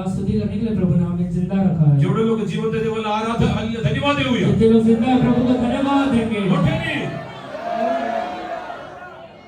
धन्यवाद स्तुति करने के लिए प्रभु ने हमें जिंदा रखा है। जेवढे लोक जिवंत आहे देवाला आराधना हालेलुया धन्यवाद देऊया. जितने लोग जिंदा है प्रभु को धन्यवाद देंगे। मोठ्याने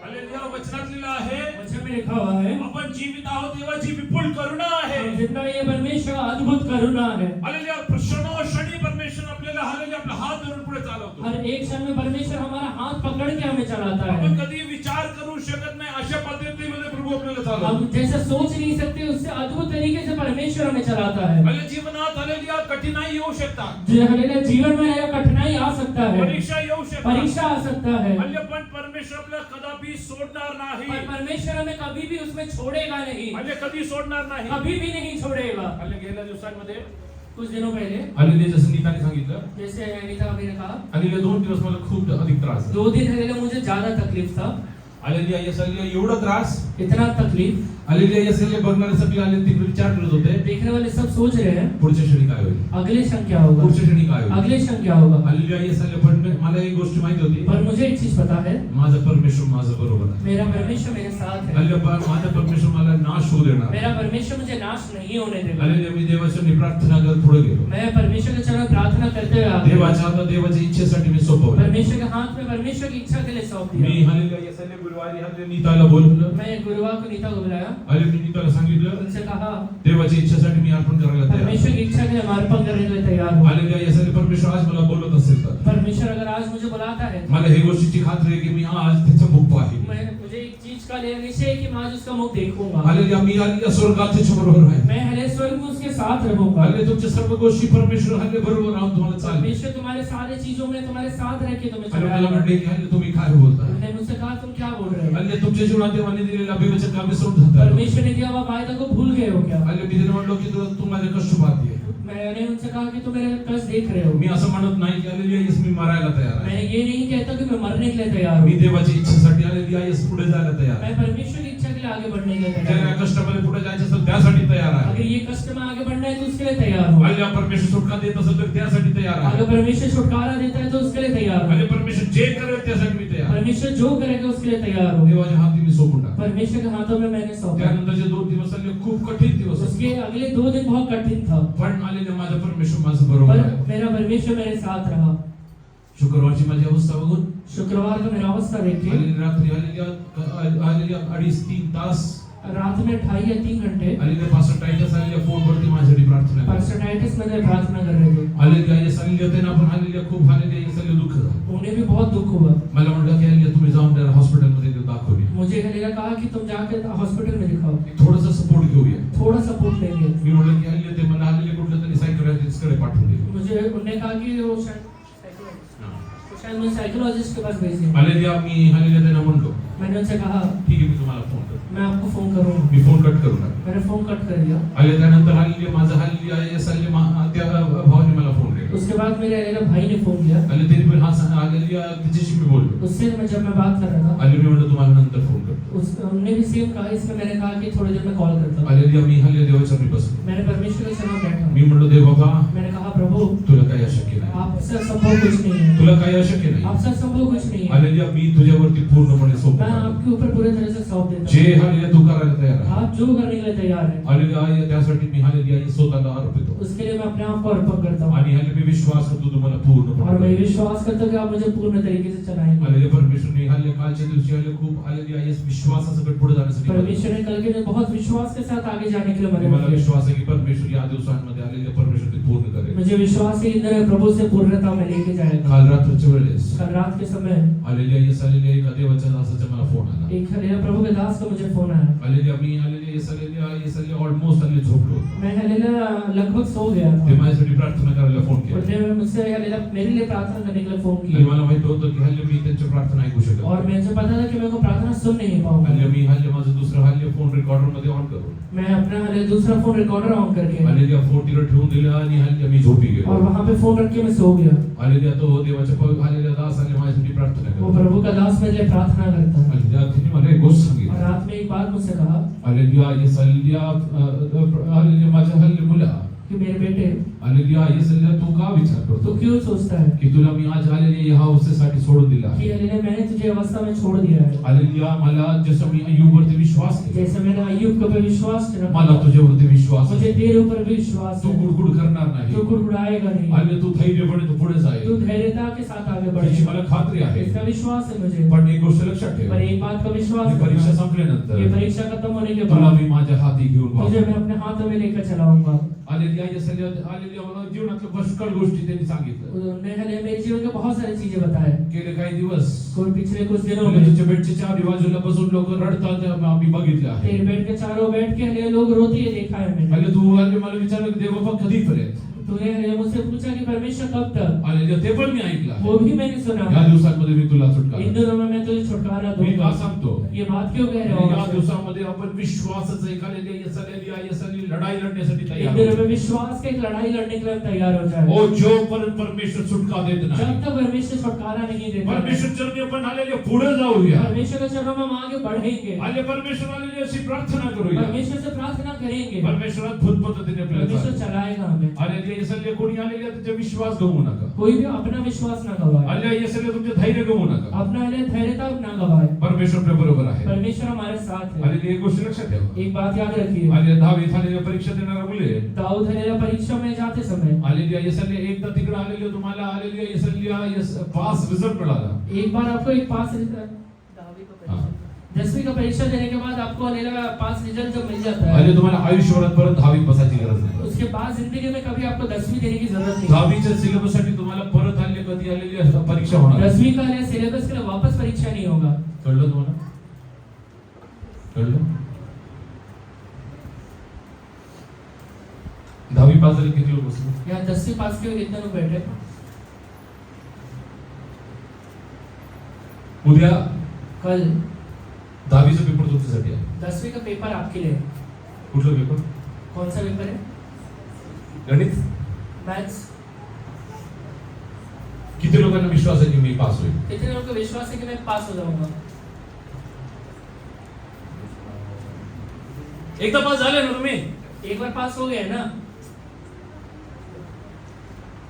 हालेलुया. वचनात लिहिलं आहे वचन में लिखा हुआ है आपण जीवित आहोत देवाची विपुल करुणा आहे. जितना ये परमेश्वर का अद्भुत करुणा है। हालेलुया. क्षणोक्षणी परमेश्वर आपल्याला हालेलुया आपला हात धरून पुढे चालवतो. हर एक क्षण में परमेश्वर हमारा हाथ पकड़ के हमें चलाता है। आपण कधी विचार करू शकत नाही अशा पद्धतीमध्ये प्रभु आपल्याला चालवतो. हम जैसा सोच नहीं सकते उससे अद्भुत तरीके से परमेश्वर हमें चलाता है। हालेलुया. जीवनात हालेलुया कठीणाई येऊ शकतात. जो हालेलुया जीवन में है कठिनाई आ सकता है, परीक्षा येऊ शकतात. परीक्षा आ सकता है, हालेलुया. पण परमेश्वर आपल्याला कदापि सोडणार नाही. पर परमेश्वर हमें कभी भी उसमें छोड़ेगा नहीं, हालेलुया. कधी सोडणार नाही, कभी भी नहीं छोड़ेगा। हालेलुया. गेल्या दिवसांमध्ये कुछ दिनों पहले हालेलुया जसं नीताने सांगितलं जैसे अनीता अभी ने कहा हालेलुया 2 दिवस मला खूप अधिक त्रास झाला. 2 दिन हालेलुया मुझे ज्यादा तकलीफ था। हालेलुया. हालेलुया. एवढा त्रास इतना तकलीफ हालेलुया. यासले बघणारे सगळे आले ते विचार करत होते देखने वाले सब सोच रहे हैं पुढच्या क्षणी काय होईल, अगले क्षण क्या होगा, पुढच्या क्षणी काय होईल. अगले क्षण क्या होगा। हालेलुया. यासले पण मला एक गोष्ट माहिती होती, पर मुझे एक चीज पता है माझा परमेश्वर माझ्या बरोबर आहे. मेरा परमेश्वर मेरे साथ है, हालेलुया. माझा परमेश्वर मला नाश होऊ देणार. मेरा परमेश्वर मुझे नाश नहीं होने देगा। हालेलुया. मी देवाची प्रार्थना करत पुढे गेलो. मैं परमेश्वर के चरण प्रार्थना करते हुए आगे देवाच्या हातात देवाच्या इच्छेसाठी मी सोपवलं. परमेश्वर के हाथ में परमेश्वर की इच्छा के लिए सौंप मी दिया। हालेलुया. यासले गुरुवारी हालेलुया नीताला बोलवलं. मैं गुरुवार को नीता को बुलाया, हालेलुया. नीताला सांगितलं उनसे कहा देवाच्या इच्छेसाठी मी अर्पण करायला तयार आहे. परमेश्वर की इच्छा के लिए हम अर्पण करने के लिए तैयार हूँ। हालेलुया. यासले परमेश्वर आज मला बोलत असेल तर परमेश्वर अगर आज मुझे बुलाता है मला हे गोष्टीची खात्री आहे की मी आज त्याचा मुख पाहीन. मुझे एक चीज का निश्चय है कि मैं आज उसका मुख देखूंगा। हालेलुया. मी हालेलुया स्वर्गात त्याच्या बरोबर आहे. मैं हालेलुया स्वर्ग में उसके साथ रहूंगा। हालेलुया. तुमच्या सर्व गोष्टी परमेश्वर हालेलुया बरोबर राहून तुम्हाला चालवेल. परमेश्वर तुम्हारे सारे चीजों में तुम्हारे साथ रह के तुम्हें हालेलुया. मला चलाएगा। म्हणले की हालेलुया तुम्ही काय बोलताय. उन्होंने मुझसे कहा तुम क्या बोल रहे हो, हालेलुया. तुमच्या जीवनात देवाने दिलेला अभिवचन का विसरून जाताय. परमेश्वर ने दिया हुआ वायदा को भूल गए हो क्या। हालेलुया. मी त्यांना म्हणलो की तू माझे कष्ट पाहतीये. मैंने उनसे कहा कि तुम मेरे कष्ट देख रहे हो। मी असं म्हणत नाही की हालेलुया येस मी मरायला तयार आहे. मैं ये नहीं कहता कि मैं मरने के लिए तैयार मी हूँ, देवाच्या इच्छेसाठी हालेलुया येस पुढे जायला तयार आहे. मैं परमेश्वर की इच्छा के लिए आगे बढ़ने के लिए तैयार ज्याला हूँ। कष्टामध्ये पुढे जायचं असेल त्यासाठी तयार आहे. अगर ये कष्ट में आगे बढ़ना है तो उसके लिए तैयार हूँ। हालेलुया. परमेश्वर सुटका देत असेल तर त्यासाठी तयार आहे. अगर परमेश्वर छुटकारा देता है तो उसके लिए तैयार हूँ। हालेलुया. परमेश्वर जे करेल त्यासाठी मी तयार आहे. परमेश्वर जो करेगा उसके लिए तैयार हूँ। देवाच्या हाती मी सोपून टाकतो. परमेश्वर के हाथों में मैंने सौंपा। त्यानंतरचे 2 दिवस आले खूप कठीण दिवस होते. उसके अगले 2 दिन बहुत कठिन था, पण हालेलुया माझा परमेश्वर माझं बरोबर पर आहे. मेरा परमेश्वर मेरे साथ रहा। शुक्रवारची माझी अवस्था बघून शुक्रवार को मेरा अवस्था देखिए, हालेलुया. रात्री हालेलुया 2.5-3 तास रात में 2.5 या 3 घंटे हालेलुया. पास्टर टाइटस हालेलुया फोनवरती माझ्यासाठी प्रार्थना करत. पास्टराइटिस में प्रार्थना कर रहे थे। हालेलुया. या हालेलुया त्यांना पण हालेलुया खूप हालेलुया याचं दुःख झालं. उन्हें भी बहुत दुख हुआ। मला म्हटलं की हालेलुया तुम्ही जाऊन त्या हॉस्पिटलमध्ये दाखवूया. मुझे हालेलुया कहा कि तुम जाकर हॉस्पिटल में दिखाओ, थोडंसं सपोर्ट घेऊया. थोड़ा सपोर्ट लेंगे। मी म्हटलं की हालेलुया ते मला हालेलुया कुठल्या तरी सायकोलॉजिस्टकडे पाठवून दिलं. मुझे उन्होंने कहा कि वो शायद मुझे साइकोलॉजिस्ट के पास भेजें। हालेलुया. मी हालेलुया त्यांना म्हणलो मैंने उनसे कहा ठीक आहे मी तुम्हाला फोन करतो. मैं आपको फोन करूंगा। मी फोन कट करू नका. मैंने फोन कट कर दिया। हालेलुया. त्यानंतर हालेलुया माझा हालेलुया येस हालेलुया त्या भावाने मला फोन केला. उसके बाद मेरे हालेलुया भाई ने फोन किया, हालेलुया. त्यांनी पण हालेलुया तिच्याशी मी बोललो. उससे जब मैं बात कर रहा था हालेलुया. म्हणलं तुम्हाला नंतर फोन करतो. उन्होंने भी सेम कहा, इसमें मैंने कहा कि थोड़ी देर में कॉल करता हूँ। हालेलुया. मी हालेलुया देवाच्या चरणी बसलो. मैंने परमेश्वर के चरणों में बैठा। मी म्हणलो देव बाबा मैंने कहा प्रभु तुला काही अशक्य नाही. आपसे असंभव कुछ नहीं है, तुला काही अशक्य नाही. आपसे असंभव कुछ नहीं है। हालेलुया. मी तुझ्यावरती पूर्णपणे मैं सोपवतो. आपके ऊपर पूरे तरह से सौंप देता जे हूँ। हालेलुया तू करायला तयार आहे. आप जो करने के लिए तैयार है हालेलुया. त्यासाठी मी हालेलुया स्वतःला अर्पितो. उसके लिए मैं अपने आप को अर्पण करता हूँ। आणि हालेलुया मी विश्वास करतो तुम्हाला और मैं पूर्णपणे. विश्वास करता हूँ कि आप मुझे पूर्ण तरीके से चलाएंगे। हालेलुया. परमेश्वरने हालेलुया कालच्या दिवशी हालेलुया खूप हालेलुया येस विश्वासासकट पुढे जाण्यासाठी मदत केली. परमेश्वर ने कल के दिन बहुत विश्वास के साथ आगे जाने के लिए आणि मदद मला की। विश्वास आहे की परमेश्वर या दिवसांमध्ये हालेलुया परमेश्वर ते पूर्ण करेल. मुझे विश्वास है कि इंद्र प्रभु से पूर्णता में लेके जाएगा। काल रात्रीच्या वेळेस कल रात के समय हालेलुया येस हालेलुया एका देवाच्या दासाचा मला फोन आला. एक हालेलुया प्रभु के दास का मुझे फोन आया। हालेलुया. मी hallelujah yes hallelujah almost hallelujah झोपलो. मैं हालेलुया लगभग सो गया ते था। माझ्यासाठी प्रार्थना करायला फोन केला. उन्होंने मुझसे हालेलुया मेरे लिए प्रार्थना करने के लिए फोन आणि किया, मला माहित होतं की हालेलुया मी त्यांची प्रार्थना ऐकू शकत. और मुझे पता था कि मेरे को प्रार्थना सुन नहीं पाऊंगा। हालेलुया. मी हालेलुया माझं दुसरं हालेलुया फोन रेकॉर्डर मध्ये ऑन करून मैं अपना हालेलुया दूसरा फोन रिकॉर्डर ऑन करके हालेलुया फोन तिकडे ठेवून दिला आणि हालेलुया मी झोपी और गेलो. वहां पे फोन रख के मैं सो गया। हालेलुया. तो देवाच्या हालेलुया दास आणि माझ्यासाठी प्रार्थना वो करतो. प्रभु का दास मेरे लिए प्रार्थना करता है। हालेलुया. तिने मला एक गोष्ट और सांगितली. रात में एक बात मुझसे कहा, हालेलुया. येस हालेलुया हालेलुया माझ्या हालेलुया मुला कि मेरे बेटे हालेलुया येसल्या तू का विचार तू करतो क्यों सोचता है की तुला मी आज हालेलुया ह्या अवस्थेसाठी सोडून दिला कि हालेलुया मैंने तुझे अवस्था में छोड़ दिया है, हालेलुया मला जसं मी अय्यूबवरती विश्वास केला जैसे मैंने अय्यूब के ऊपर विश्वास मला रखा, तुझ्यावरती विश्वास मुझे तेरे ऊपर विश्वास तू है, गुडगुड करणार नाही तू गुड़गुड़ाएगा नहीं, हालेलुया तू धैर्यपणे तू पुढे तू जाईल धैर्यता के साथ आगे याची बढ़ेगा, मला खात्री आहे इसका विश्वास है मुझे। पण एक गोष्ट लक्षात ठेव पर एक बात का विश्वास ही परीक्षा रखना, संपल्यानंतर ये परीक्षा खत्म होने के तुला बाद मी माझ्या हाती घेऊन तुझे वापरेन. मैं अपने हाथों में लेकर चलाऊंगा। हालेलुया येसल्या हालेलुया मला जीवनातल्या पुष्कळ गोष्टी त्यांनी सांगितलं उन्होंने हालेलुया मेरे जीवन के बहुत सारी चीजें बताए, गेले काही दिवस कोई पिछले कुछ दिनों हालेलुया, में तुझ्या बेडच्या चारी बाजूला बसून लोक रडतात ते आम्ही बघितलं आहे तेरे बेड के चारों बैठ के हालेलुया लोग रोते हुए देखा है मैंने। हालेलुया तू हालेलुया मला विचारलं की देव बाबा कधीपर्यंत तूने हालेलुया मुझसे पूछा कि परमेश्वर कब तक, हालेलुया ते पण मी ऐकलं आहे. वो भी मैंने सुना। या दिवसांमध्ये मी तुला सुटका इन दिनों में मैं तुझे छुटकारा मी दूंगा। का सांगतो ये बात क्यों कह रहे हो या आपसे? दिवसामध्ये आपण विश्वासाचं एक हालेलुया येसली लढाई लढण्यासाठी इन तयार दिनों आहोत. में विश्वास की एक लड़ाई लड़ने के लिए तैयार हो जाए। ओ जोपर्यंत परमेश्वर सुटका देत जब नाही तक परमेश्वर छुटकारा नहीं देता है, परमेश्वर चरणी आपण हालेलुया पुढे जाऊया परमेश्वर के चरणों में हम आगे बढ़ेंगे, हालेलुया परमेश्वर हालेलुया अशी प्रार्थना करूया परमेश्वर से प्रार्थना करेंगे, परमेश्वर अद्भुत पद्धतीने आपल्याला परमेश्वर चालेल. चलाएगा हमें। हालेलुया येसल्या कोणी हालेलुया तुमचा विश्वास गमवू नका कोई भी अपना विश्वास ना गवाए, हालेलुया येसल्या तुमचे धैर्य गमवू नका अपना हालेलुया धैर्यता ना गवाए। परमेश्वर आपल्या बरोबर आहे परमेश्वर हमारे साथ है। हालेलुया एक गोष्ट लक्षात ठेवा एक बात याद रखिए, हालेलुया 10वी हालेलुया परीक्षा देणारा मुले दाऊद हालेलुया परीक्षा में जाते समय हालेलुया येसल्या एकदा तिकडे आलेले तुम्हाला हालेलुया येसल्या पास रिझल्ट मिळाला एक बार आपको एक पास रिजल्ट 10वीं का परीक्षा देने के बाद आपको हालेलुया पास रिजल्ट जब मिल जाता है, हालेलुया तुम्हाला आयुष्यभरात परत 10वी बसायची गरज नाही उसके बाद जिंदगी में कभी आपको 10वीं देने की जरूरत नहीं। 10वीच्या सिलेबस साठी तुम्हाला परत हालेलुया कधी आलेली परीक्षा होणार 10वीं का हालेलुया सिलेबस के लिए वापस परीक्षा नहीं होगा। कळलं तुम्हाला कळलं 10वी पास झाले किती लोक बसले यहाँ 10वीं पास के कितने लोग बैठे? उद्या कल 10वीचा पेपर तुमच्यासाठी आहे 10वीं का पेपर आपके लिए है। कुठला पेपर कौन सा पेपर है? गणित मैथ्स। किती लोकांना विश्वास आहे की मी पास होईल कितने लोगों को विश्वास है कि मैं पास हो जाऊंगा? एकदा पास झाले ना तुम्ही एक बार पास हो गए ना?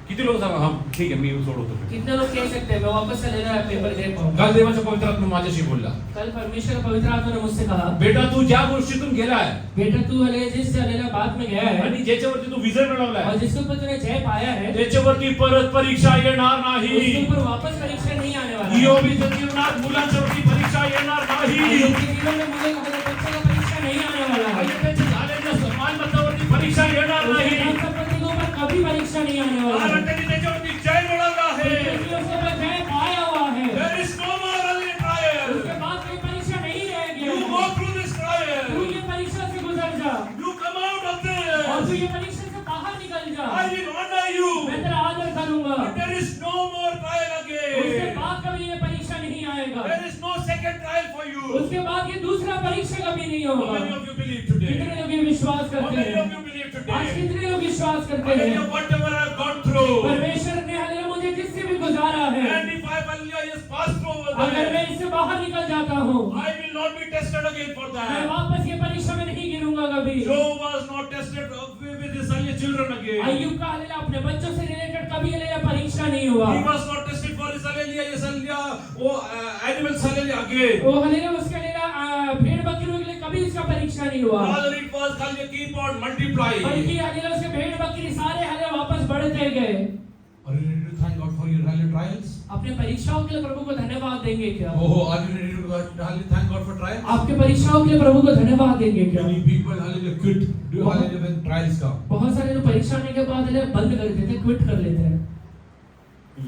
किती लोक सांगा हा ठीक आहे मी सोडवतो कितने लोग कह सकते हैं मैं वापस से लेना पेपर दे पाऊंगा? काल देवाच्या पवित्र आत्मा माझ्याशी बोलला कल परमेश्वर का पवित्र आत्मा ने मुझसे कहा, बेटा तू ज्या गोष्टीतून गेलाय बेटा तू हालेलुया जिस हालेलुया बात में गया है आणि ज्याच्यावरती तू विजय मिळवलाय और जिसके ऊपर तूने जय पाया है, त्याच्यावरती परत परीक्षा येणार उसके नाही ऊपर वापस परीक्षा नहीं आने वाला है। ईओबीच्या जीवनात मुलांच्यावरती परीक्षा येणार नाही ईओब के जीवन में मुझे बच्चे का परीक्षा नहीं आने वाला है। आणि त्याच्या झालेल्या मालमत्तावरती परीक्षा येणार नाही उसके संपत्ति के ऊपर कभी परीक्षा नहीं आने वाला कारण है। त्यांनी त्याच्यावरती जय मिळवला आहे क्योंकि उसके ऊपर जय पाया हुआ है। There is no more only trial. उसके बाद कोई परीक्षा नहीं रहेगी। You go through this trial. तू ये परीक्षा से गुजर जा You come out of और तू this. ये परीक्षा से बाहर निकल जा। I will honor you. मैं तेरा आदर करूंगा। But there is no more trial उसके again. बाद कभी ये परीक्षा नहीं आएगा। There is no second trial for you. उसके बाद ये दूसरा परीक्षा कभी नहीं How होगा। many of you believe today? कितने लोग ये विश्वास How करते many हैं? of you believe आज today? कितने लोग विश्वास करते हैं? Hallelujah, whatever I have gone through. परमेश्वर ने हालेलुया मुझे जिससे भी गुजारा है, And if I hallelujah is passed through over अगर there, मैं इससे बाहर निकल जाता हूँ, I will not be tested again for मैं that. वापस ये परीक्षा में नहीं गिरूंगा कभी। Job was not tested with his early children again. अय्यूब का हालेलुया अपने बच्चों से रिलेटेड कभी हालेलुया परीक्षा नहीं हुआ। He was not tested for his hallelujah, yes hallelujah, animals hallelujah again. वो हालेलुया उसके हालेलुया भेड़ बकरियों के लिए कभी उसका परीक्षा नहीं हुआ। Rather it was hallelujah keep on multiplying. बल्कि हालेलुया उसके भेड़ बकरी सारे हालेलुया वापस बढ़ते गए। Are you ready to thank God for your hallelujah trials? अपने परीक्षाओं के लिए प्रभु को धन्यवाद देंगे क्या? Oh, are you ready to hallelujah thank God for trials? आपके परीक्षाओं के लिए प्रभु को धन्यवाद देंगे क्या? Many people hallelujah quit do hallelujah when trials come. बहुत सारे लोग परीक्षा आने के बाद हालेलुया बंद कर देते हैं, क्विट कर लेते हैं।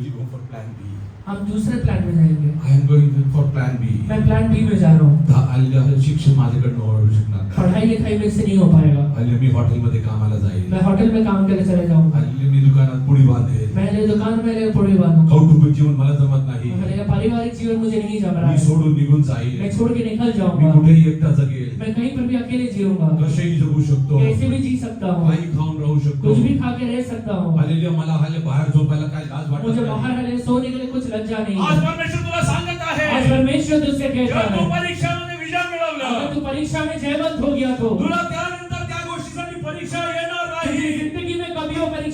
You go for plan B. हम दूसरे प्लान में जाएंगे। I am going for plan B. मैं प्लान बी में जा रहा हूँ। हल्ली शिक्षण माझ्याकडनं होऊ शकणार नाही. पढ़ाई लिखाई में से नहीं हो पाएगा। हल्ली मी हॉटेलमध्ये कामाला जाईल. मैं होटल में काम करने चले जाऊंगा। हल्ली मी दुकानात पुडी बांधेल. मैं दुकान में ले पुड़ी बांधूंगा। कौटुंबिक जीवन मला जमत नाही. मेरा पारिवारिक जीवन मुझे नहीं जम रहा मी है। सोडून निघून जाईल. मैं छोड़ के निकल मी जाऊंगा। कुठेही एकटा जगेल. मैं कहीं पर भी अकेले जीऊंगा। कसेही जगू शकतो. कैसे भी जी सकता हूँ। काही खाऊन राहू शकतो. कुछ भी खा के रह सकता हूँ। हालेलुया मला हल्ली बाहेर झोपायला काय लाज वाटत मुझे नाही. बाहर हालेलुया सोने के लिए कुछ लज्जा नहीं आज है। परमेश्वर तुला सांगत आहे. आज परमेश्वर तुझसे कहता जेव्हा तू है, परीक्षामध्ये विजय मिळवला, अगर तू परीक्षा में जयवंत हो गया तो तुला त्यानंतर त्या गोष्टीसाठी परीक्षा येणार तुझी नाही. जिंदगी में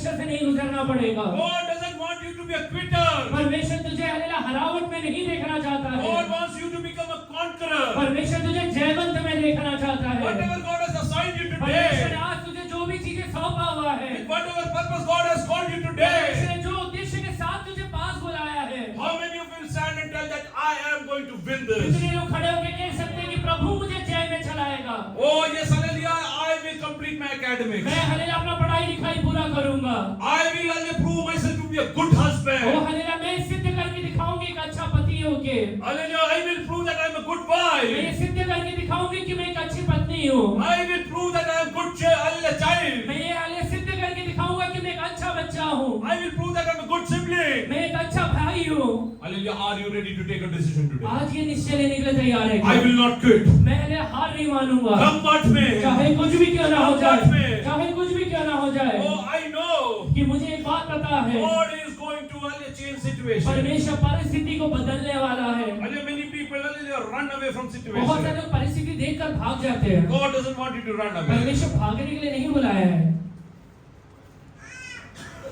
परमेश्वर से नहीं गुजरना पड़ेगा। God doesn't want you to be a quitter. परमेश्वर तुझे हालेलुया हरावट में नहीं देखना चाहता है। God wants you to become a conqueror. परमेश्वर तुझे जयवंत में देखना चाहता है। Whatever God has assigned you परमेश्वर today, आज तुझे जो भी चीजें सौंपा हुआ है, with whatever purpose God has called you today, परमेश्वर ने जो उद्देश्य के साथ तुझे पास बुलाया है, how many of you will stand and tell that I am going to win this? कितने लोग खड़े होकर कह सकते हैं कि प्रभु मुझे जय में चलाएगा। Oh yes, hallelujah, I will complete my academics. मैं हालेलुया अपना पढ़ाई लिखाई पूरा करूंगा। I will hallelujah prove myself to be a good oh husband. Hallelujah मैं सिद्ध करके दिखाऊंगी एक अच्छा पति होके। Hallelujah, I will prove that I am a good मैं ये wife. सिद्ध करके दिखाऊंगी कि मैं एक अच्छी पत्नी हूँ। I will prove that I am good hallelujah child. मैं ये हालेलुया सिद्ध करके दिखाऊंगा कि मैं एक अच्छा बच्चा हूँ। I will prove that I am a good sibling. मैं एक अच्छा भाई हूँ। Hallelujah, are you ready to take a decision today? आज ये निश्चय लेने के लिए तैयार है I will not quit. मैं हालेलुया हार नहीं मानूंगा। Come what may. चाहे कुछ भी क्यों ना हो जाए, Come what may. चाहे कुछ भी क्यों ना हो जाए, Oh, I know. कि मुझे एक बात पता है, God is going to hallelujah change situation. परमेश्वर परिस्थिति को बदलने वाला है। Hallelujah, many people hallelujah run away from बहुत situation. सारे लोग परिस्थिति देखकर भाग जाते हैं। God doesn't want you to run away. परमेश्वर भागने के लिए नहीं बुलाया है।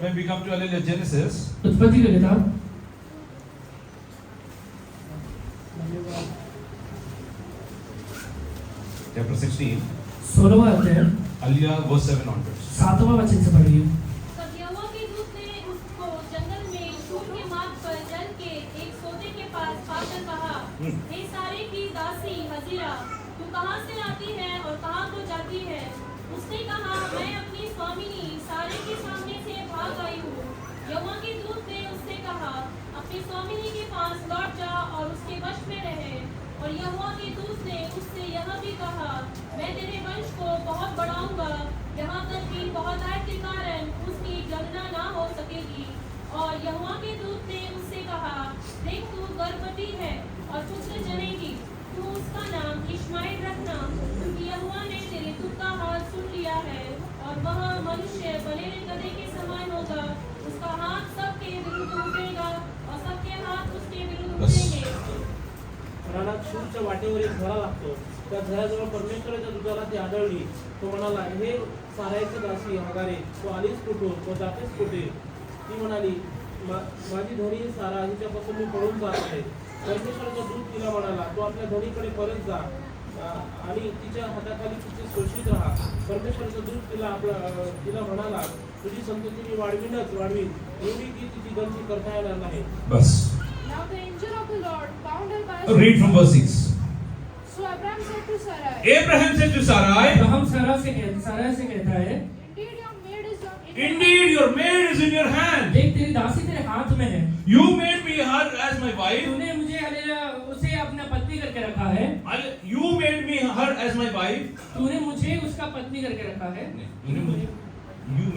When we come to hallelujah Genesis, उत्पत्ति का किताब chapter 16, 16वां अध्याय hallelujah verse 7 onwards. 7वां वचन से पढ़िए। तब यहोवा के दूत ने उसको जंगल में शूर के मार्ग पर जल के एक सोते के पास पाकर कहा, हे सारे की दासी हजीरा, तू कहाँ से आती है और कहाँ को जाती है? उसने कहा, मैं अपनी स्वामिनी सारे के सामने से भाग आई हूँ। यहोवा के दूत ने उससे कहा, अपनी स्वामिनी के पास लौट जा और उसके वश में रहे। और यहोवा के दूत ने उससे यह भी कहा, मैं तेरे वंश को बहुत बढ़ाऊंगा, यहाँ तक कि बहुतायत के कारण उसकी गणना ना हो सकेगी। और यहोवा के दूत ने उससे कहा, देख तू गर्भवती है और पुत्र जनेगी, तू उसका नाम इश्माएल रखना, क्योंकि यहोवा ने तेरे दुख का हाल सुन लिया है। और वह मनुष्य बनेरे गधे के समान होगा, उसका हाथ सबके विरुद्ध उठेगा और सबके हाथ उसके विरुद्ध उठेंगे। रानात शूरच्या वाटेवर एक झरा लागतो. त्या झऱ्याजवळ परमेश्वराच्या दूताला ती आढळली. तो म्हणाला, हे सारायची दासी हगारे, तू आलीस कुठून व जातेस कुठे? ती म्हणाली, माझी धनी सारा हिच्यापासून मी पळून जात आहे. परमेश्वराचा दूत तिला म्हणाला, तू आपल्या धनीकडे परत जा आणि तिच्या हाताखाली तिचे शोषित राहा. परमेश्वराचा दूत तिला म्हणाला, तुझी संतती मी वाढवीनच वाढवीन, एवढी की तिची गणती करता येणार नाही. Bas. Now the angel of the Lord found her by Read from verse 6. So Abraham said to Sarai, Abraham said to Sarai, हम सारा से कहता है, Indeed your maid is Indeed, your maid is in in your hand. देख तेरी दासी तेरे हाथ में है। You made me her as my wife. तूने मुझे हालेलुया उसे अपना पत्नी करके रखा है। You made me her as my wife. तूने मुझे उसका पत्नी करके रखा है। You made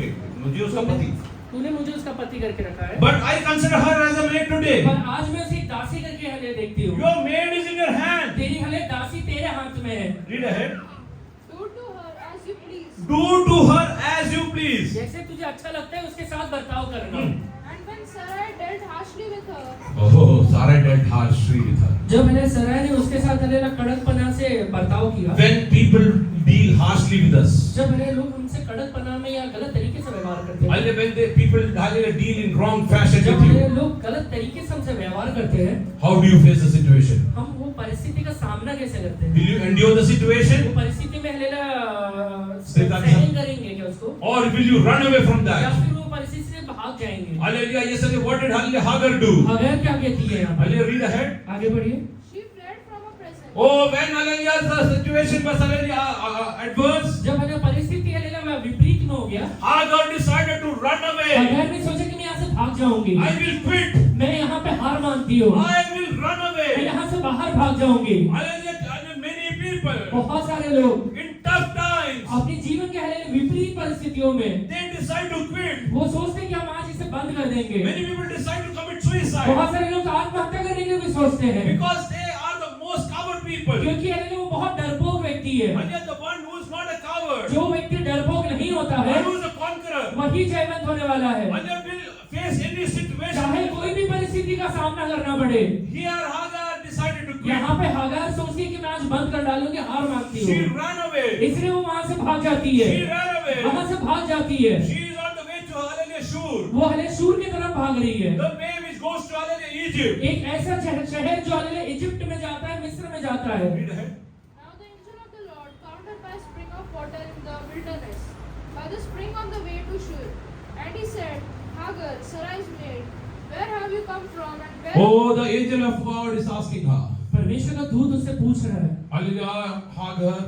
me. मुझे उसका पति. तूने मुझे उसका पति करके रखा है। But I consider her as a maid today. पर आज मैं उसे एक दासी करके हालेलुया देखती हूँ। Your maid is in your hand. तेरी हालेलुया दासी तेरे हाथ में है। Read ahead. do to her as you please. Do to her as you please. जैसे तुझे अच्छा लगता है उसके साथ बर्ताव करना। And when Sarai dealt harshly with her, Oh, Sarai dealt harshly with her. जब मैंने सराय ने उसके साथ हालेलुया कड़कपना से बर्ताव किया, When people deal harshly with us. जब मैंने लोग हमसे कड़कपना में या गलत तरीके से व्यवहार करते हैं, When people deal in wrong fashion जब with you. लोग गलत तरीके से हमसे व्यवहार करते हैं, How do you face the situation? हम वो परिस्थिति का सामना कैसे करते हैं? Will you endure the situation? वो परिस्थिति में हालेलुया स्थिरता के सहन साथ- करेंगे क्या उसको, Or will you run away from या that? फिर वो परिस्थिति से भाग जाएंगे? Hallelujah. Yesterday, what did Hallelujah Hagar do? अगर क्या कहती है यहाँ पर? Hallelujah. Read ahead. आगे बढ़िए। she fled from her presence. Oh, when Hallelujah the situation was Hallelujah adverse, जब हमें परिस्थिति हालेलुया विपरीत में हो गया, Hagar decided to run away. अगर ने सोचा कि मैं यहाँ से भाग जाऊंगी, I will quit. मैं यहाँ पे हार मानती हूँ, I will run मैं away. यहाँ से बाहर भाग जाऊंगी। Hallelujah. Many people बहुत सारे लोग in tough times अपने जीवन के हालेलुया विपरीत परिस्थितियों में they decide to quit. वो सोचते हैं कि हम आज इसे बंद कर देंगे। Many people decide to commit suicide बहुत सारे लोग आत्महत्या करने के भी सोचते हैं, because they are the most coward people. क्योंकि हालेलुया वो बहुत डरपोक व्यक्ति है। And yet the one who is not a coward, जो व्यक्ति डरपोक नहीं होता है, one who is a conqueror, वही जयवंत होने वाला है। and yet will face any situation. चाहे कोई भी परिस्थिति का सामना करना पड़े। Here Hagar decided to quit. यहाँ पे हागार सोचती है कि मैं आज बंद कर डालूंगी, हार मानती She हूँ, ran away. इसलिए वो वहां से भाग जाती है, She ran away. वहां से भाग जाती है। She is on the way to Hallelujah Shur. वो हले शूर की तरफ भाग रही है। The way which goes to hallelujah Egypt. एक ऐसा शहर जो हले इजिप्ट में जाता है, मिस्र में जाता है। Read ahead. Now the angel of the Lord found her by a spring of water in the wilderness, by the spring on the way to Shur. And he said, Hagar, Sarai's maid, where have you come from and where... Oh, the angel of God is asking her. परमेश्वर का दूत उससे पूछ रहा है Hallelujah, Hagar,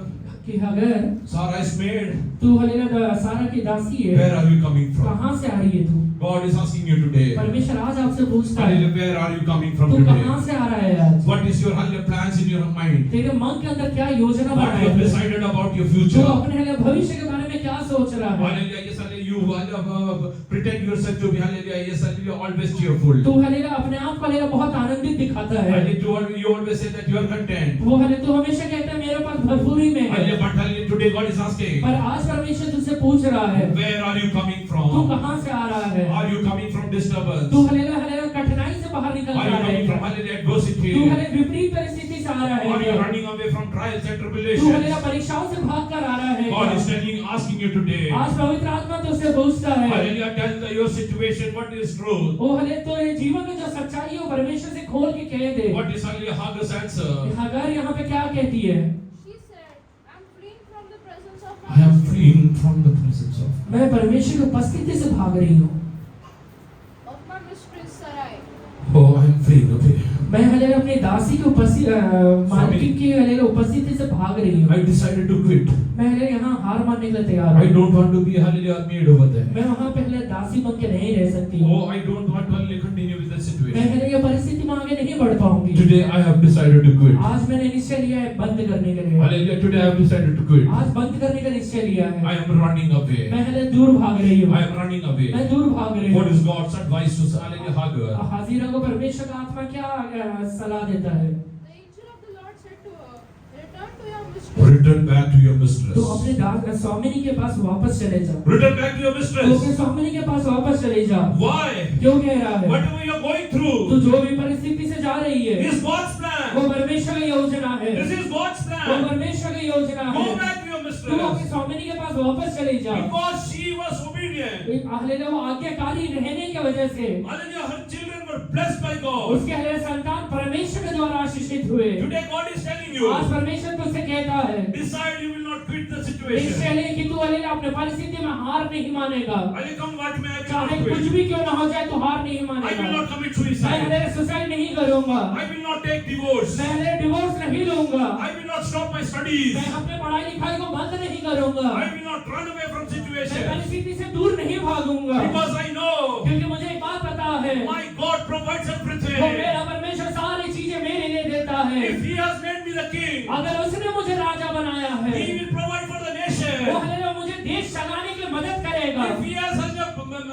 कि अगर Sarah's maid, तू हलेला सारा की दासी है, where are you coming from? कहाँ से आ रही है तू? God is asking you today. परमेश्वर आज आपसे पूछता है, Hallelujah, where are you coming from तू today? कहाँ से आ रहा है आज? What is your hallelujah plans in your mind? तेरे मन के अंदर क्या योजना What बनाई you have है? decided about your तू future? अपने हले भविष्य के बारे में क्या सोच रहा है? Hallelujah, yes, hallelujah, you pretend yourself to be hallelujah, yes, hallelujah, always cheerful. तू हलेला अपने आप को हलेला बहुत आनंदित दिखाता है। Hallelujah, you always say that you are content. वो हले तू हमेशा कहता है मेरे पास भरपूरी में है। Hallelujah, but hallelujah, today God is asking, पर आज परमेश्वर तुझसे पूछ रहा है, where are you coming तू from? कहाँ से आ रहा है? Are you coming from disturbance? तू हलेला हलेला कठिनाई से बाहर निकल Are you रहा coming from है? hallelujah adversity? तू हले विपरीत परिस्थिति से आ रहा Are you है? running away from trials and तू tribulations? हलेला परीक्षाओं से भाग कर आ रहा है? God is asking you today. आज पवित्र आत्मा तुझसे पूछता है, Hallelujah, tell your situation what is truth. वो हले तो ये जीवन में जो सच्चाई है वो परमेश्वर से खोल के कह दे। What is hallelujah Hagar's answer? हगर यहाँ पे क्या कहती है? She said, I'm fleeing from the presence of I my am mistress, fleeing from the presence of. मैं परमेश्वर की उपस्थिति से भाग रही हूँ। of my mistress Sarai. Oh, I am fleeing. Okay. मैं हले अपनी दासी की मालकिन की हले उपस्थिति से भाग रही हूँ। I decided to quit. मैं हले यहाँ हार मानने के लिए तैयार I हूँ। don't want to be hallelujah maid over there. मैं वहाँ पे हले दासी बन के नहीं रह सकती हूँ। Oh, I don't want to hallelujah continue with that मैं situation. हले ये परिस्थिति में आगे नहीं बढ़ पाऊंगी। Today I have decided to quit. आज मैंने निश्चय लिया है बंद करने के लिए। Hallelujah. Today I have decided to quit. आज बंद करने का निश्चय लिया है। I am running away. मैं हले दूर भाग रही हूँ। I am running away. मैं दूर भाग रही What हूँ। is God's advice to hallelujah Hagar? हाजिरा को परमेश्वर का आत्मा क्या सलाह देता है? The angel of the Lord said to her, return to your mistress. Return back to your तो mistress. अपने स्वामिनी के पास वापस चले जा। Return back to your तो mistress. अपने स्वामिनी के पास वापस चले जा। Why? क्यों कह रहा है? Whatever you are going तू through जो भी परिस्थिति से जा रही है, is God's वो plan. परमेश्वर की योजना है। This is God's वो plan. परमेश्वर की योजना है। Go back to your तू अपने mistress. स्वामिनी के पास वापस चले जा। Because she was obedient. Hallelujah, वो आज्ञाकारी रहने की वजह से Hallelujah. Her children were blessed by God. उसके हले संतान परमेश्वर के द्वारा आशीषित हुए। Today God is telling you, आज परमेश्वर तुझसे कहता है, decide you will not quit the निश्चय situation. ले कि तू हलेलुया अपने परिस्थिति में हार नहीं मानेगा। Hallelujah. Come what may, I will चाहे not कुछ quit. भी क्यों ना हो जाए, तू हार नहीं I will मानेगा। not commit मैं suicide. हलेलुया सुसाइड नहीं करूंगा। I will not take divorce. मैं हलेलुया डिवोर्स नहीं लूंगा। I will not stop my studies. मैं अपने पढ़ाई लिखाई को बंद नहीं करूंगा। I will not run away from मैं situation. परिस्थिति से दूर नहीं भागूंगा। Because I know क्योंकि मुझे एक बात पता है, my God provides वो everything. मेरा परमेश्वर सारी चीजें मेरे लिए देता है। If He has made me the king, अगर उसने मुझे राजा बनाया है, He will provide for the वो nation. हलेलुया मुझे देश चलाने के लिए मदद करेगा। If He has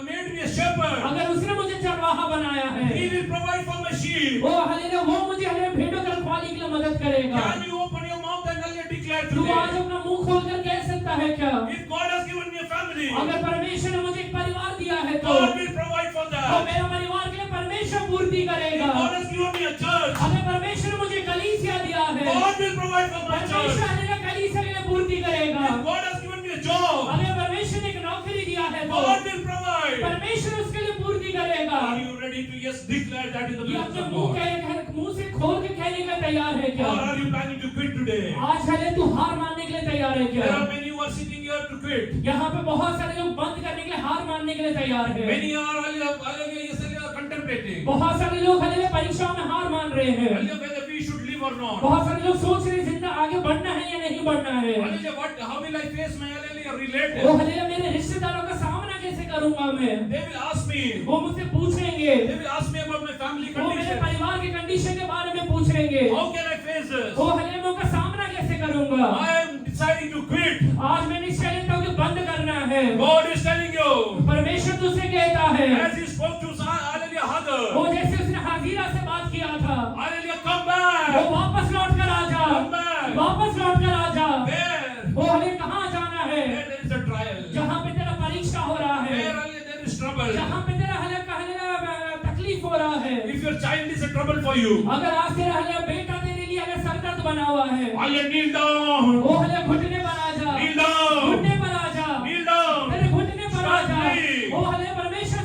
made me a shepherd, अगर उसने मुझे चरवाहा बनाया है, He will provide for my sheep. वो हलेलुया वो मुझे हलेलुया भेड़ों की रखवाली के लिए मदद करेगा। Can you open your mouth and hallelujah declare तू आज today? अपना मुंह खोलकर कह सकता है क्या? If God has given me a family, अगर परमेश्वर ने मुझे एक परिवार दिया है तो God will provide for तो that. मेरा परिवार के लिए परमेश्वर पूर्ति If करेगा। God has given me a church, अगर परमेश्वर ने मुझे कलीसिया दिया है, God will provide for my परमेश्वर church. हलेलुया कलीसिया के लिए पूर्ति करेगा। If God has given me a job, अगर परमेश्वर ने एक नौकरी दिया है तो God will provide. परमेश्वर उसके लिए पूर्ति करेगा। Are you ready to yes declare that is the ये blessing अपने of God? मुंह से खोल के कहने का तैयार है क्या? Or are you planning to quit today? आज हले तू हार मानने के लिए तैयार है क्या? There are many who are sitting here to quit. यहाँ पे बहुत सारे लोग बंद करने के लिए हार मानने के लिए तैयार है। Many are hallelujah contemplating. बहुत सारे लोग हले परीक्षाओं में हार मान रहे हैं। Hallelujah whether we should live or not. बहुत सारे लोग सोच रहे हैं जिंदा आगे बढ़ना है या नहीं बढ़ना है। Hallelujah how will I face my hallelujah वो relatives? हले मेरे रिश्तेदारों का सामना कैसे करूंगा मैं? They will ask me. वो मुझसे पूछेंगे। They will ask me about my family वो मेरे condition. परिवार के कंडीशन के बारे में पूछेंगे। How can I face this? वो हले मैं उनका सामना कैसे करूंगा? I am deciding to quit. आज मैं निश्चय लेता हूँ कि बंद करना है। God is telling you. परमेश्वर तुझसे कहता है, As He spoke to hallelujah Hagar. वो जैसे उसने हाजिरा से बात किया था, Hallelujah come वो back. वापस लौट कर आ जा, Come back. वापस लौट कर आ जा। Where? वो हमें कहाँ जाना है? Where there is a trial. जहाँ पे तेरा परीक्षा हो रहा है, Where hallelujah there is trouble. जहाँ पे तेरा हले तकलीफ हो रहा है। If your child is a trouble for you, अगर आज तेरा हले बेटा तेरे लिए अगर सरदर्द बना हुआ है, hallelujah kneel down. वो हले घुटने पर आ जा, Kneel down. घुटने पर आ जा, Kneel down. तेरे घुटने पर आ जा। Start praying. वो हले परमेश्वर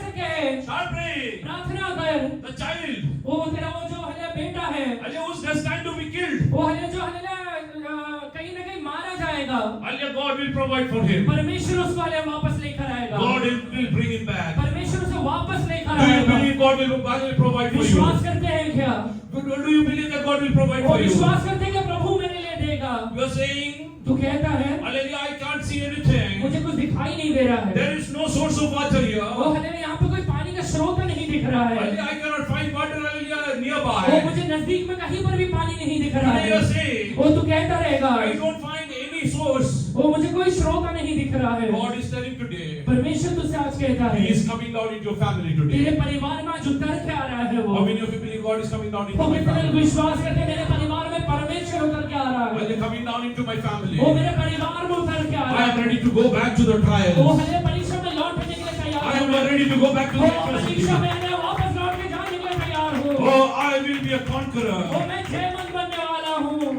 Hallelujah, God will provide for him. परमेश्वर उसको हले वापस लेकर आएगा, God will bring him back. परमेश्वर उसे वापस लेकर Do you आएगा। believe God will provide for you? विश्वास करते हैं क्या? Do you believe that God will provide वो for you? विश्वास करते हैं कि प्रभु मेरे लिए देगा। You are saying, तू कहता है Hallelujah, I can't see anything. मुझे कुछ दिखाई नहीं दे रहा है, There is no source of water वो here. हले यहाँ पे कोई पानी का स्रोत नहीं दिख रहा है, Hallelujah, I cannot find water, hallelujah, वो nearby. मुझे नजदीक में कहीं पर भी पानी नहीं दिख रहा Today you are है, saying, वो तू कहता रहेगा I don't find any source. वो मुझे कोई स्रोत नहीं दिख रहा है। God is telling today, परमेश्वर तुझसे आज कहता He है is coming down into your family today. तेरे परिवार में आज उतर के आ रहा है वो। How many of you believe God is coming down into वो my कितने लोग family? विश्वास करते हैं मेरे परिवार में परमेश्वर उतर के आ रहा Are है, you coming down into my family? वो मेरे परिवार में उतर के आ I रहा am है, ready to go back to the वो trials. हले परीक्षा में लौटने के लिए तैयार I am है, ready to go back to वो the adversity. परीक्षा में मैं वापस लौट के जाने के लिए तैयार हूँ, Oh, I will be a conqueror. वो मैं जयवंत बनने वाला हूँ।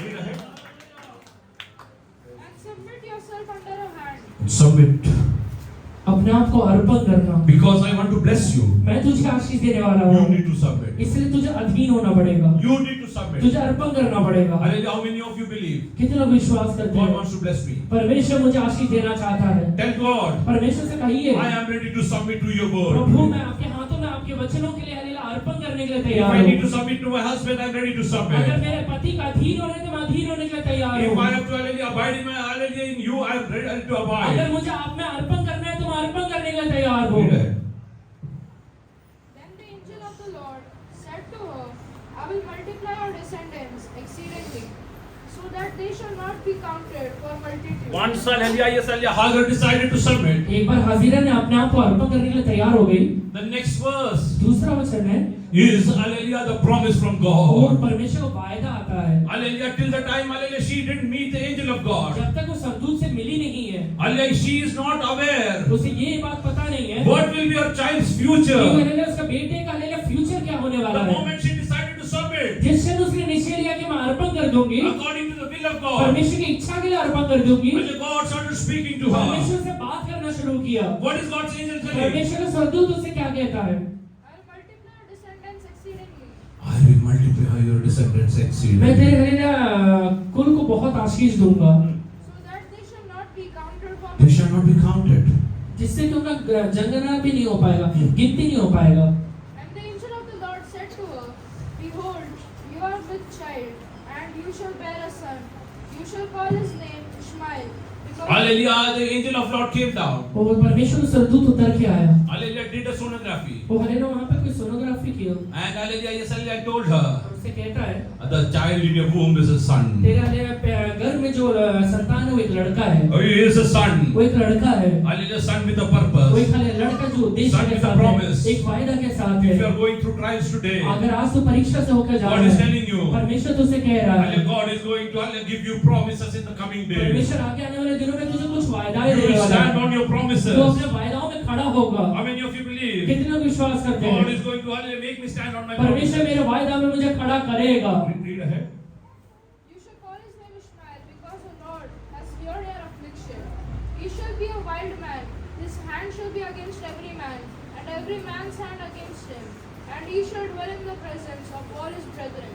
Read ahead. And submit yourself under a hand. Submit. अपने आप को अर्पण करना, Because I want to bless you. मैं तुझे आशीष देने वाला You हूँ, need to submit. इसलिए तुझे अधीन होना पड़ेगा, You need to submit. तुझे अर्पण करना पड़ेगा। Hallelujah. How many of you believe कितने लोग विश्वास करते God हैं wants to bless me? परमेश्वर मुझे आशीष देना चाहता है? Tell God, परमेश्वर से कहिए I am ready to submit to your word. प्रभु मैं आपके हाथों में आपके वचनों के लिए हल्लेलुया अर्पण करने के लिए If तैयार I need to हूँ। submit to my husband, I am ready to अगर submit. मेरे पति का अधीन होने तो मैं अधीन होने के लिए तैयार If हूँ। I have to hallelujah, abide in my hallelujah in you, I am ready to अगर abide. मुझे आप में अर्पण करना है तो मैं अर्पण करने के लिए तैयार हूँ। Read ahead. Then the angel of the Lord said to her, I will multiply your descendants exceedingly, so that they shall not be counted for multitude. Once hallelujah, yes hallelujah, Hagar decided to submit. एक बार हाजिरा ने अपने आप को अर्पण करने के लिए तैयार हो गई। The next verse दूसरा वचन है is hallelujah, the promise from और God. परमेश्वर का वायदा आता है। Hallelujah, till the time hallelujah, she didn't meet the angel of God. जब तक वो स्वर्गदूत से मिली नहीं है, Hallelujah, she is not aware उसे ये बात पता नहीं है what will be her child's कि future. हल्लेलुया उसका बेटे का हल्लेलुया फ्यूचर क्या होने वाला The है। moment she decided to submit जिस क्षण उसने निश्चय लिया कि मैं अर्पण कर दूंगी, according to the will of God, परमेश्वर की इच्छा के लिए अर्पण कर दूंगी, hallelujah, God started speaking to her. परमेश्वर से बात करना शुरू किया। What is God's angel telling? परमेश्वर का स्वर्गदूत उससे क्या कहता है? I will multiply I will multiply your descendants exceedingly, your descendants मैं exceedingly. तेरे हल्लेलुया कुल को बहुत आशीष दूंगा, so that they shall not be counted for They shall not be counted. जिससे कि उनका जनगणना भी नहीं हो पाएगा, गिनती नहीं हो पाएगा। And the angel of the Lord said to her, Behold, you are with child, and you shall bear a son. You shall call his name Ishmael, because Hallelujah, the angel of Lord came down. और परमेश्वर का स्वर्गदूत उतर के आया, Hallelujah, did a sonography. वो hallelujah वहाँ पे कोई सोनोग्राफी किया And hallelujah, yes, hallelujah, told her, और उससे कहता है the child in your womb is a son. तेरे हल्लेलुया घर में जो संतान है वो एक लड़का है, Oh, he is a son. वो एक लड़का है, Hallelujah, son with a वो purpose. एक हल्लेलुया लड़का जो उद्देश्य Son के with a साथ promise. है, एक वायदा के साथ If you है। are going through trials today, अगर आज तो परीक्षा से होकर जा God रहा is है, telling you, परमेश्वर तुझसे कह रहा है, hallelujah, God is going to hallelujah, give you promises in the coming days. परमेश्वर आगे आने वाले दिनों में तुझे कुछ वायदाएं You देने will वाला stand है, on your promises. तो अपने वायदाओं में खड़ा होगा। How many of you believe कितने लोग विश्वास करते God हैं is going to hallelujah, make me stand on my परमेश्वर promises? मेरे वायदा में मुझे खड़ा करेगा। Read ahead. you shall call his name Ishmael, because the Lord has heard your affliction. He shall be a wild man, his hand shall be against every man, and every man's hand against him, and he shall dwell in the presence of all his brethren.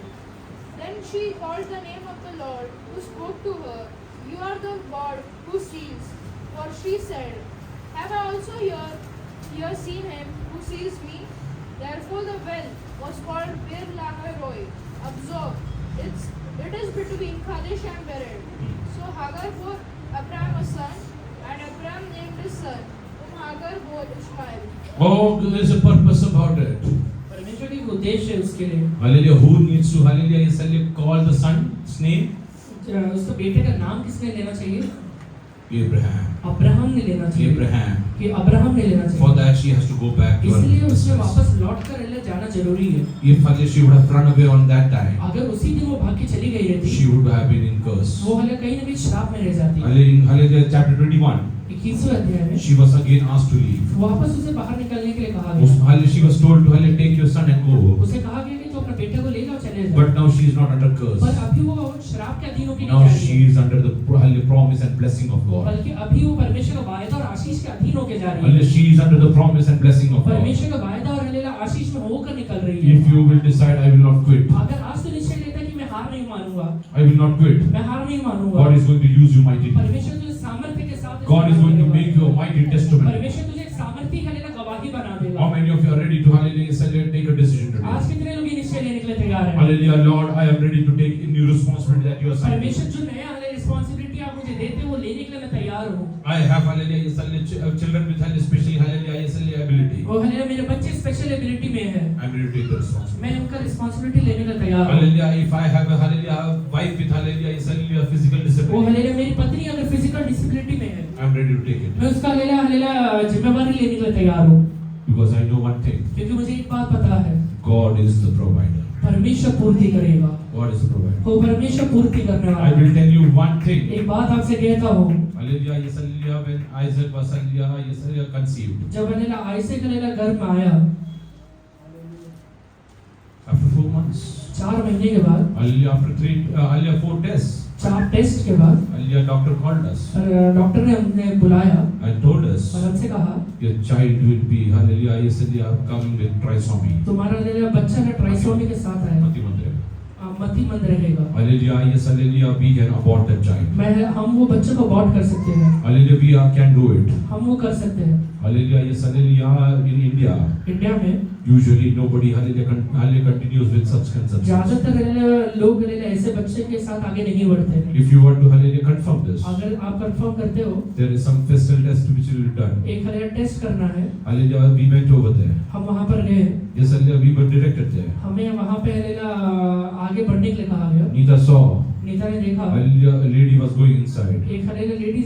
Then she called the name of the Lord, who spoke to her, You are the God who sees. For she said, Have I also here seen him who sees me? Therefore the well was called Bir Lahai-roi. Observe, it is between Kadesh and Bered. So Hagar bore Abraham a son, and Abraham named his son, whom Hagar bore Ishmael. Oh, there is a purpose about it. परमेश्वर की एक उद्देश्य है उसके लिए। Hallelujah, who needs to hallelujah, yes, hallelujah, call the son's name? उसका बेटे का नाम किसने लेना चाहिए? Abraham. अब्राहम ने लेना चाहिए। Abraham. कि अब्राहम ने लेना For चाहिए। that she has to go back to her इसलिए उसने business. वापस लौट कर ले जाना जरूरी है। If hallelujah, she would have run away on that time, अगर उसी दिन वो भाग के चली गई रहती, she would have been in curse. वो हले कहीं ना कहीं श्राप में रह जाती। Hallelujah, in hallelujah, chapter 21, 21वें अध्याय में she was again asked to leave. वापस उसे बाहर निकलने के लिए कहा उस गया। hallelujah, she was told to hallelujah, take your son and go. उसे कहा गया कि तो अपने बेटे को ले जाओ चले जाओ। But now she is not under curse. पर अभी वो श्राप के अधीन होकर Now नहीं जा she रही है, is under the hallelujah, promise and blessing of God. बल्कि अभी वो परमेश्वर का वायदा और आशीष के अधीन होकर जा रही है। Hallelujah, she is under the promise and blessing of God. परमेश्वर का वायदा और हल्लेलुया आशीष में होकर निकल रही है। If you will decide, I will not quit. अगर आज तो निश्चय लेता कि मैं हार नहीं मानूंगा, I will not quit. मैं हार नहीं मानूंगा। God is going to use you mightily. परमेश्वर तुझे सामर्थ्य के साथ God is going to make you a mighty testimony. परमेश्वर तुझे एक सामर्थ्य का गवाही बना How देगा। many of you are ready to hallelujah take a decision today? आज कितने लोग ये निश्चय लेने के लिए तैयार हैं? Hallelujah, Lord, I am ready to take in new responsibility that you are assigned. परमेश्वर जो नया रिस्पांसिबिलिटी आप मुझे देते हो वो लेने के लिए मैं तैयार हूँ। I have hallelujah children with hallelujah special hallelujah ability. वो हालेलुया मेरे बच्चे स्पेशल एबिलिटी में है। I am ready to take the responsibility. मैं उनका रिस्पांसिबिलिटी लेने का तैयार हूँ। Hallelujah, if I have a hallelujah wife with hallelujah physical वो disability, हालेलुया मेरी पत्नी अगर फिजिकल डिसेबिलिटी में है, I am ready to take it. मैं उसका हालेलुया जिम्मेवारी लेने के लिए तैयार हूँ। Because I know one thing. क्योंकि मुझे एक बात पता है, God is the provider. परमेश्वर पूर्ति करेगा। God is the provider. वो परमेश्वर पूर्ति करने वाला I है। will tell you one thing. एक बात आपसे कहता हूँ, Hallelujah, yes, hallelujah, when Isaac was hallelujah, yes, hallelujah, conceived. जब हालेलुया आइसैक हालेलुया गर्भ में आया, After 4 months, 4 महीने के बाद, hallelujah, after 4 tests, 4 टेस्ट के बाद, hallelujah, doctor called us doctor ने हमने बुलाया and told us, और हमसे कहा, your child will be, hallelujah, yes, hallelujah, coming with trisomy. तुम्हारा हालेलुया बच्चा ना ट्राइसोमी के साथ आएगा, मती मंदिर. मतिमंद रहेगा। Hallelujah, yes, hallelujah, we can abort that child. हम वो बच्चे को अबॉर्ट कर सकते हैं, Hallelujah, we can do it. हम वो कर सकते हैं। Hallelujah, yes, hallelujah, in India, India में usually nobody, hallelujah, continues with such concepts. ज्यादातर लोग ऐसे बच्चे के साथ आगे नहीं बढ़ते हैं। If you were to, hallelujah, confirm this, अगर आप कंफर्म करते हो, there is some physical test which will be done. एक हालेलुया टेस्ट करना है, Hallelujah, we went over there. हम वहाँ पर गए, Yes, hallelujah, we were directed there. हमें वहाँ पे हालेलुया आगे बढ़ने के लिए कहा गया। Nita saw, नीता ने देखा hallelujah, a lady was going inside. एक हालेलुया एक लेडी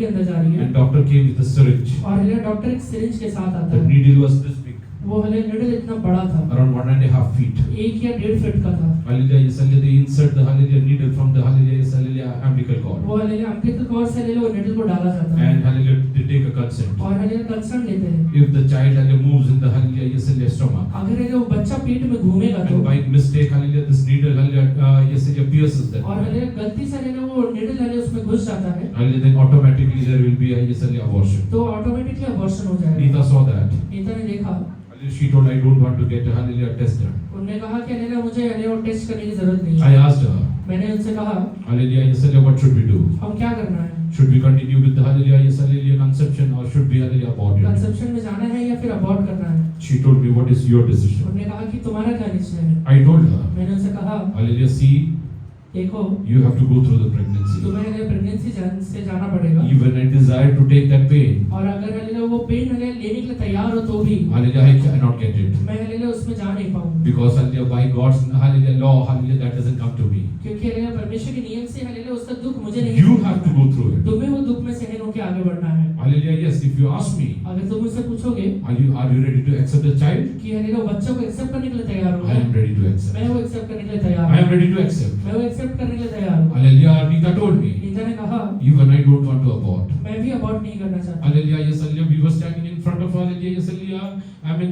अंदर जा रही है And doctor came with a syringe. और हालेलुया डॉक्टर एक सिरिंज के साथ आता The है। needle was this big, वो हालेलुया नीडल इतना बड़ा था, around 1.5 feet. 1 या 1.5 फीट का था। Hallelujah, yes, hallelujah, they insert the hallelujah needle from the hallelujah, yes, hallelujah, umbilical cord. वो हालेलुया अम्बिलिकल कॉर्ड से हालेलुया नीडल को डाला जाता है And hallelujah, they take a consent. और हालेलुया कंसर्न लेते हैं। If the child hallelujah moves in the hallelujah, yes, hallelujah, stomach, अगर हालेलुया वो बच्चा पेट में घूमेगा तो and by mistake, hallelujah, this needle, hallelujah, yes, hallelujah, pierces that. और हालेलुया गलती से हालेलुया वो नीडल हालेलुया उसमें घुस जाता है Hallelujah, then automatically there will be a yes, hallelujah, abortion. तो ऑटोमेटिकली अबॉर्शन हो जाएगा। Nita saw that. नीता ने देखा, Hallelujah, she told, I don't want to get a hallelujah test done. उन्होंने कहा कि हालेलुया मुझे हालेलुया टेस्ट करने की जरूरत नहीं I है। asked her, मैंने उनसे कहा, hallelujah, yes, hallelujah, what should we do? हम क्या करना है? Should we continue with the hallelujah, yes, hallelujah, conception, or should we hallelujah abort it? Conception में जाना है या फिर अबॉर्ट करना है? She told me, what is your decision? उन्होंने कहा कि तुम्हारा क्या निश्चय है? I told her, मैंने उनसे कहा, hallelujah, see, देखो you have to go through the pregnancy. तुम्हें प्रेगनेंसी से जाना पड़ेगा Even I desire to take that pain, और अगर हालेलुया वो पेन हालेलुया लेने के लिए तैयार हो तो भी hallelujah, I cannot get it. मैं हालेलुया उसमें जा नहीं पाऊंगा Because hallelujah, by God's hallelujah law, hallelujah, that doesn't come to me. क्योंकि हालेलुया परमेश्वर के नियम से हालेलुया उसका दुख मुझे नहीं You मिलता। have to go through it. तुम्हें वो दुख में सहन होकर आगे बढ़ना है। Hallelujah, yes, if you ask me, अगर तुम मुझसे पूछोगे are you ready to accept the child? कि हालेलुया बच्चों को एक्सेप्ट करने के लिए तैयार हो, I am ready to accept. मैं वो एक्सेप्ट करने के लिए तैयार I am हूँ, ready to accept. मैं वो एक्सेप्ट करने के लिए तैयार हूँ। Hallelujah, Nita told me, Nita ने कहा, even I don't want to abort. मैं भी अबॉर्ट नहीं करना चाहता। Hallelujah, yes, hallelujah, we were standing in front of hallelujah, yes, hallelujah, I mean,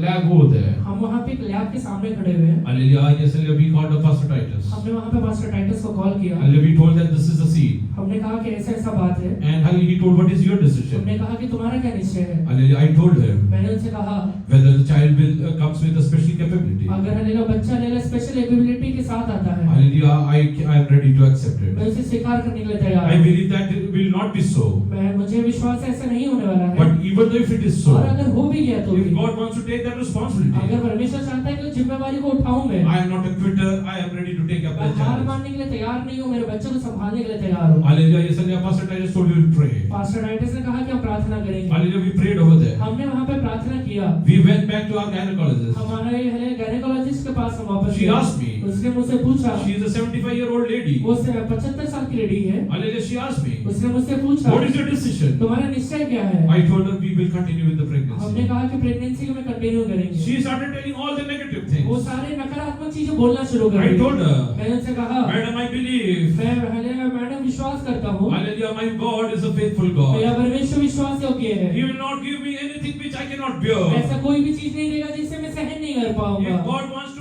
lab over there. हम वहाँ पे एक लैब के सामने खड़े हुए हैं। Hallelujah, yes, hallelujah, we called the Pastor Titus. हमने वहाँ पे पास्टर टाइटस को कॉल किया। Hallelujah, we told that this is the seed. हमने कहा कि ऐसा ऐसा बात है। And hallelujah, he told, what is your हमने decision? कहा कि तुम्हारा क्या निश्चय है? Hallelujah, I told him मैंने उनसे कहा, whether the child will comes with a special capability. अगर हालेलुया बच्चा हालेलुया स्पेशल एबिलिटी के साथ आता है, Hallelujah, I am ready to accept it. मैं उसे स्वीकार करने के लिए तैयार I हूँ। believe that it will not be so. मुझे विश्वास है ऐसा नहीं होने वाला है। But even though if it is so, और अगर हो भी गया तो if भी, God wants to take that responsibility, अगर परमेश्वर चाहता है कि जिम्मेवारी को उठाऊं मैं I am not a quitter. I am ready to take up हार that challenge. मानने के लिए तैयार नहीं हूँ, मेरे बच्चे को संभालने के लिए तैयार हूँ। Hallelujah, yes, hallelujah, Pastor Titus told you to pray. Pastor Titus ने कहा कि हम प्रार्थना करेंगे। Hallelujah, we prayed over there. हमने वहाँ पे प्रार्थना किया। We went back to our gynecologist. हमारे गायनेकोलॉजिस्ट के पास हम वापस She गए। asked me. उसने मुझसे पूछा, She is a 75-year-old lady. वो 75 साल की लेडी है। Hallelujah, she asked me, उसने मुझसे पूछा, what is your decision? तुम्हारा निश्चय क्या है? I told her we will continue with the हमने pregnancy. कहा कि प्रेगनेंसी को मैं कंटिन्यू करेंगे। She started telling all the negative वो things. सारे नकारात्मक चीजें बोलना शुरू कर I दी। told her, मैंने उनसे कहा, Madam, I believe. मैं हालेलुया मैडम विश्वास करता हूँ, Hallelujah, my God is a faithful मेरा God. परमेश्वर विश्वास योग्य है। He will not give me anything which I cannot bear. ऐसा कोई भी चीज नहीं देगा जिससे मैं सहन नहीं कर पाऊंगा। If God wants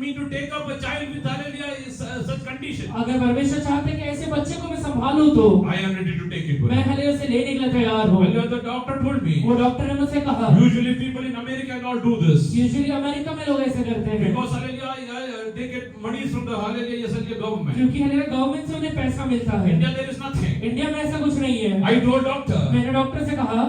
me to take up a child with hallelujah such condition, अगर परमेश्वर चाहते हैं कि ऐसे बच्चे को मैं संभालूं तो I am ready to take it. मैं हालेलुया से लेने के लिए तैयार हूँ। Hallelujah, the doctor told me. वो डॉक्टर ने मुझसे कहा, Usually people in America and all do this usually America में लोग ऐसे करते हैं because hallelujah they get money is from the hallelujah, yes, hallelujah government. क्योंकि हमारे गवर्नमेंट से उन्हें पैसा मिलता है। India there is nothing. India में ऐसा कुछ नहीं है। I told doctor, मैंने डॉक्टर से कहा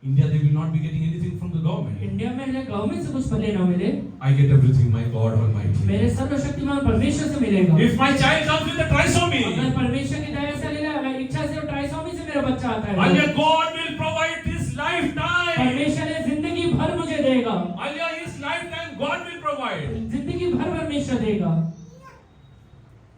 India they will not be getting anything from the government. India में हमें गवर्नमेंट से कुछ भले ना मिले, I get everything my God Almighty. मेरे सर्वशक्तिमान परमेश्वर से मिलेगा। If my child comes with a trisomy, अगर परमेश्वर की दया से ले इच्छा से ट्राइसोमी से मेरा बच्चा आता है, hallelujah, God will provide this lifetime. परमेश्वर ने जिंदगी भर मुझे देगा। Hallelujah, his lifetime God will provide. जिंदगी भर परमेश्वर देगा।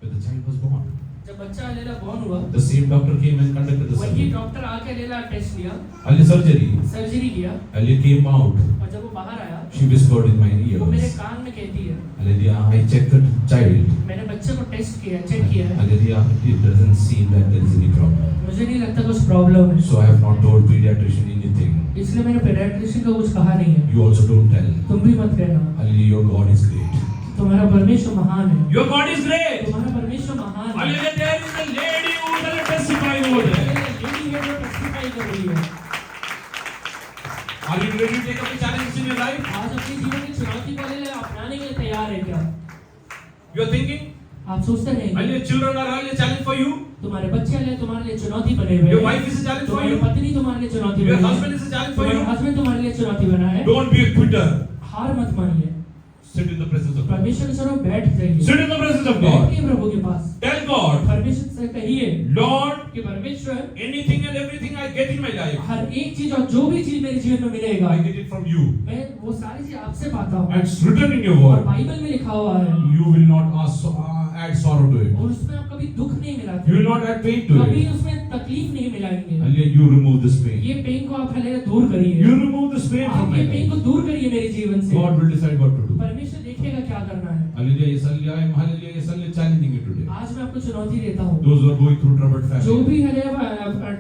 When the child was born, जब बच्चा लेला बॉर्न हुआ, the same doctor came and conducted the वही surgery. डॉक्टर आके लेला टेस्ट लिया, Hallelujah, surgery. सर्जरी किया, Hallelujah, came out. और जब वो बाहर आया, She whispered in my वो मेरे ears. कान में कहती है, Hallelujah, I checked the child. मैंने बच्चे को टेस्ट किया, चेक किया है, Hallelujah, it doesn't seem that there is any problem. मुझे नहीं लगता कुछ प्रॉब्लम है। So I have not told pediatrician anything. इसलिए मैंने पेडियाट्रिशियन को कुछ कहा नहीं है। You also don't tell. तुम भी मत कहना, Hallelujah, your God is great. तुम्हारा परमेश्वर महान है। Your God is great. तुम्हारा परमेश्वर महान है। Hallelujah, there is a lady who is going to testify over there. Lady है जो टेस्टिफाई कर रही है। Are you ready to take up the challenges in your life? आज अपने जीवन की चुनौती को अपनाने के लिए तैयार है क्या? You are thinking? आप सोचते हैं Hallelujah, children are really a challenge for you. तुम्हारे बच्चे हैं तुम्हारे लिए चुनौती बने हुए Your हैं। wife is a challenge for तुम्हारी you. पत्नी तुम्हारे लिए चुनौती Your बनी है। husband is a challenge for तुम्हारा you. हस्बैंड तुम्हारे लिए चुनौती बना है। Don't be a quitter. हार मत मानिए। Sit in the presence of God. परमेश्वर के सामने बैठ जाइए। Sit in the presence of God. बैठिए प्रभु के पास। Tell God, परमेश्वर से कहिए Lord, कि परमेश्वर anything and everything I get in my life, हर एक चीज और जो भी चीज मेरे जीवन में मिलेगा, I get it from you. मैं वो सारी चीज आपसे पाता हूँ। And it's written in your और word. बाइबल में लिखा हुआ है। You will not add sorrow to it. और उसमें आप कभी दुख नहीं मिलाते। You will not add pain to कभी it. उसमें तकलीफ नहीं मिलाएंगे। Hallelujah, you remove this pain. ये पेन को आप पहले दूर करिए। You remove this pain from आप my ये पेन life. को दूर करिए मेरे जीवन से। God will decide what to do. परमेश्वर देखेगा क्या करना है। Hallelujah, yes, hallelujah, I am hallelujah, yes, hallelujah, challenging you today. आज मैं आपको चुनौती देता हूँ। Those who are going through troubled जो family. भी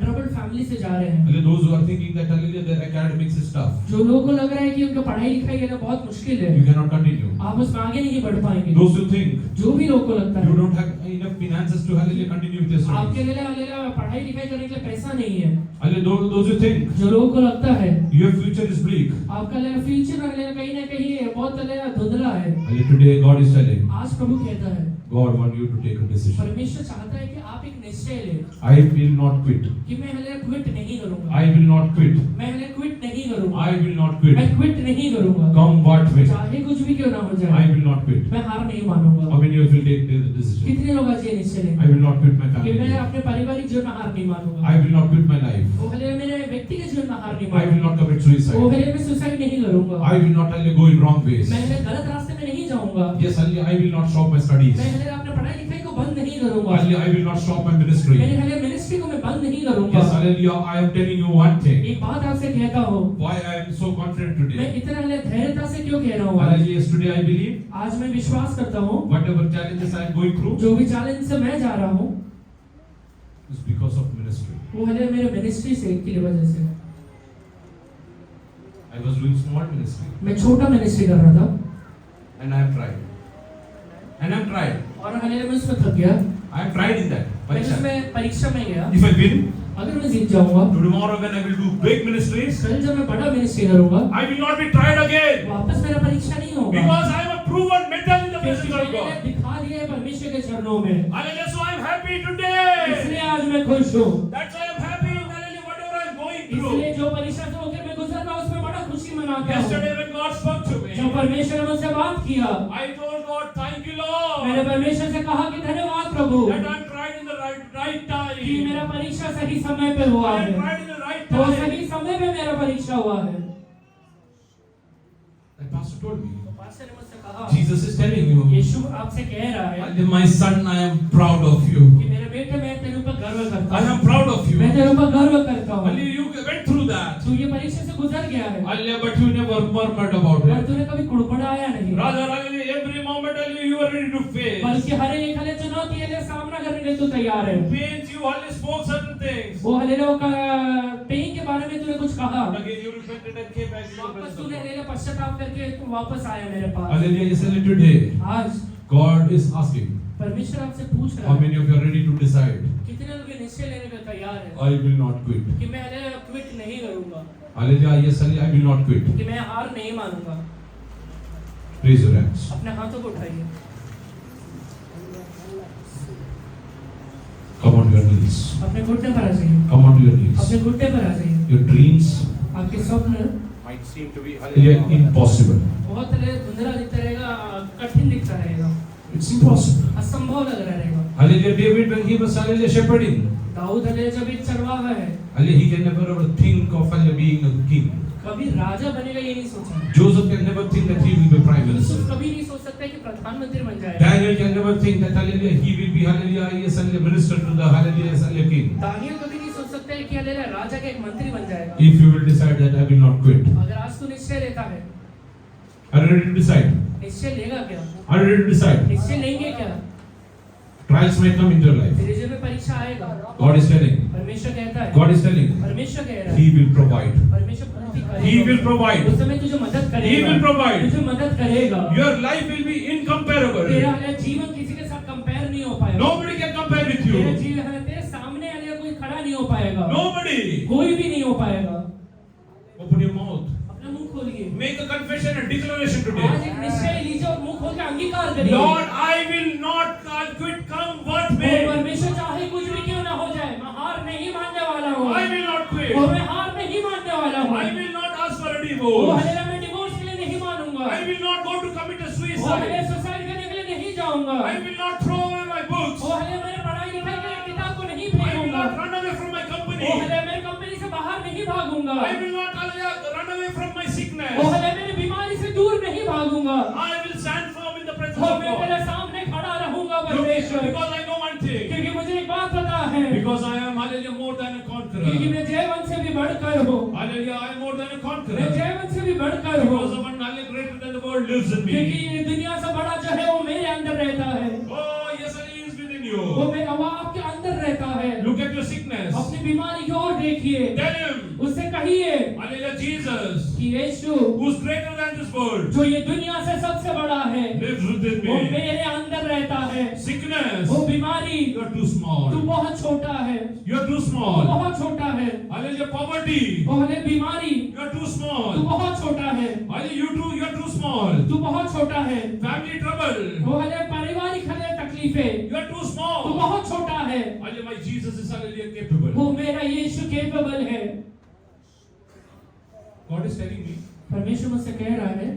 ट्रबल्ड फैमिली से जा रहे हैं, Hallelujah, those who are thinking that hallelujah, their academics is tough. जो लोगों को लग रहा है कि उनका पढ़ाई लिखाई करना बहुत मुश्किल है, You cannot continue. आप उसमें आगे नहीं बढ़ पाएंगे। Those who think जो भी लोगों को लगता you है don't have enough finances to hallelujah continue with your आपके studies. लिए पढ़ाई लिखाई करने के लिए पैसा नहीं है, Hallelujah, those who think जो लोगों को लगता है your future is bleak. आपका फ्यूचर कहीं ना कहीं बहुत धुंधला है, Hallelujah, today God is telling, आज प्रभु कहता है, God want you to take a decision. परमेश्वर चाहता है कि आप एक निश्चय लें I will not quit. कि मैं क्विट नहीं करूंगा, I will not quit. मैं क्विट नहीं करूंगा, I will not quit. मैं क्विट नहीं करूंगा, Come what may. चाहे कुछ भी क्यों ना हो I जाए, will not quit. मैं हार नहीं मानूंगा। How many of you take the decision? कितने लोग आज ये निश्चय लेंगे I will not quit my कि मैं family. अपने पारिवारिक जीवन में हार नहीं मानूंगा, I will not quit my life. वो भले मेरे व्यक्तिगत जीवन में हार नहीं I will मानूंगा, not commit वो suicide. भले मैं सुसाइड नहीं करूंगा, I will not go in wrong ways. मैं गलत रास्ते में नहीं जाऊंगा, Yes, hallelujah, I will not stop my studies. मैं अपने पढ़ाई लिखाई को बंद नहीं करूंगा, Hallelujah, I will not stop my ministry. मेरे मिनिस्ट्री को मैं बंद नहीं करूंगा। Yes, hallelujah, I am telling you one thing. एक बात आपसे कहता हूँ, Why I am so confident मैं today. इतना धैर्यता से क्यों कह रहा हूँ, Hallelujah, yes, today I believe आज मैं विश्वास करता हूँ whatever challenges I am going through जो भी चैलेंज से मैं जा रहा हूँ is because of ministry. वो मेरे मिनिस्ट्री से की वजह से। I was doing small ministry मैं छोटा मिनिस्ट्री कर रहा था and I have tried. And I have tried. और मैं उसमें थक गया, I have tried in that. मैं Pariksha. उसमें परीक्षा में गया। If I win, अगर मैं जीत जाऊंगा, tomorrow when I will do big ministries, कल जब मैं बड़ा मिनिस्ट्री करूंगा, I will not be tried again. वापस मेरा परीक्षा नहीं होगा, Because I am a proven medal in the presence क्योंकि of मैंने God. दिखा दिया है परमेश्वर के चरणों में। Hallelujah, so I am happy today. इसलिए आज मैं खुश हूँ, That's why I am happy. Hallelujah, whatever I am going through. इसलिए जो परीक्षा से होकर मैं गुजर रहा हूँ उसमें बड़ा खुशी मनाता हूँ। Yesterday when God spoke to me, जब परमेश्वर ने मुझसे बात किया, I told God, thank you Lord. मैंने परमेश्वर से कहा कि धन्यवाद प्रभु That I am tried in the right time. कि मेरा परीक्षा सही समय पे हुआ I है, am tried in the right तो time. सही समय पे मेरा परीक्षा हुआ है। The pastor told me, pastor ने मुझसे कहा, Jesus is telling you, यीशु आपसे कह रहा है my son, I am proud of you. कि मेरे बेटे मैं तेरे ऊपर गर्व करता I हूँ, am proud of you. मैं तेरे ऊपर गर्व करता हूँ। Hallelujah, you went through that. तू ये परीक्षा से गुजर गया है, Hallelujah, but you never murmured about पर it. तूने कभी कुड़कुड़ाया नहीं, Rather, hallelujah, every moment, hallelujah, you are ready to face. बल्कि हर एक चुनौती के लिए सामना करने के लिए तू तैयार है। Pains you, hallelujah, spoke certain things. वो हलेलो का पेन के बारे में तूने कुछ कहा, Again, you repented and came back to the वापस presence of तूने God. हलेलो पश्चाताप करके तू वापस आया मेरे पास। Hallelujah, yes, hallelujah, today, आज God is asking, परमेश्वर आपसे पूछ रहा how है, many of you are ready to decide, कितने लोग ये निश्चय लेने को तैयार है I will not quit. कि मैं क्विट नहीं करूंगा, Hallelujah, yes, hallelujah, I will not quit. कि मैं हार नहीं मानूंगा। Raise your hands. अपने हाथों को उठाइए। your knees. अपने घुटने पर आ जाइए, Come on to your knees. अपने घुटने पर आ जाइए। Your dreams आपके स्वप्न might seem to be are impossible. बहुत धुंधला दिखता रहेगा, कठिन दिखता रहेगा, It's impossible. असंभव लग रहा रहेगा। Hallelujah. David, when he was hallelujah shepherding, Dawood जब एक चरवाहा है, hallelujah, he can never ever think of hallelujah being a king. कभी राजा बनेगा ये नहीं सोचा। Joseph can never think that he will be prime minister. Yusuf कभी नहीं सोच सकता कि प्रधानमंत्री बन जाएगा। Daniel can never think that hallelujah he will be hallelujah yes hallelujah minister to the hallelujah yes hallelujah king. Daniel कभी नहीं सोच सकता है कि हालेलुया राजा का एक मंत्री बन जाएगा। If you will decide that I will not quit, अगर आज तू निश्चय लेता है, are you ready to decide? निश्चय लेगा क्या? Are you ready to decide? निश्चय लेंगे क्या? Trials may come into your life. तेरे जीवन में परीक्षा आएगा। God is telling. परमेश्वर कहता है, God is telling. परमेश्वर कह रहा है, He will provide. परमेश्वर पूर्ति करेगा। He will provide. उस समय तुझे मदद करेगा। He will provide. तुझे मदद करेगा। Your life will be incomparable. तेरा हालेलुया जीवन किसी के साथ कंपेयर नहीं हो पाएगा। Nobody can compare with तेरा you. जीवन तेरे सामने हालेलुया कोई खड़ा नहीं हो पाएगा। Nobody. कोई भी नहीं हो पाएगा। Open your mouth. अपना मुंह खोलिए। Make a confession and declaration आज today. एक निश्चय लीजिए और मुंह खोल के अंगीकार करिए। Lord, I will not quit. Come what वो may. परमेश्वर चाहे कुछ भी क्यों ना हो जाए, मैं हार नहीं मानने वाला हूँ। I will not quit. वो मैं हार नहीं मानने वाला हूँ। I will not ask for a वो divorce. हालेलुया मैं डिवोर्स के लिए नहीं मानूंगा। I will not go to commit a वो suicide. हालेलुया सुसाइड करने के लिए नहीं जाऊंगा। I will not throw away my books. वो हालेलुया मेरे पढ़ाई लिखाई के किताब को नहीं I will फेंकूंगा। not run away from my वो company. हालेलुया मेरी कंपनी से बाहर नहीं भागूंगा। I will not run away from my वो sickness. हालेलुया मेरी बीमारी से दूर नहीं भागूंगा। I will stand firm in the presence वो of मैं God. तेरे सामने खड़ा रहूंगा Look, परमेश्वर। because I know one thing. क्योंकि मुझे एक बात पता है, Because I am hallelujah more than a क्योंकि conqueror. मैं जयवंत से भी बढ़कर हूँ। Hallelujah, I am more than a मैं conqueror. जयवंत से भी बढ़कर हूँ। Because of one hallelujah greater than the world lives in क्योंकि me. ये दुनिया से बड़ा जो है वो मेरे अंदर रहता है। Oh, yes, He is within वो you. मेरा वो आपके अंदर रहता है। Look at your sickness. अपनी बीमारी की ओर देखिए, Tell Him, उससे कहिए hallelujah, Jesus, कि यीशु who's greater than this world, जो ये दुनिया से सबसे बड़ा है, lives within वो me. मेरे अंदर रहता है। Sickness, वो बीमारी, you are too तू small. बहुत छोटा है, You are too तू small. बहुत छोटा है। Hallelujah, poverty, वो हले बीमारी, you are too तू small. बहुत छोटा है, Hallelujah, you are too small. तू बहुत छोटा है। Family trouble, वो हले पारिवारिक हले तकलीफें, you are too तू small. बहुत छोटा है। Hallelujah, my Jesus is hallelujah capable. वो मेरा यीशु केपेबल है। God is telling me, परमेश्वर मुझसे कह रहा है,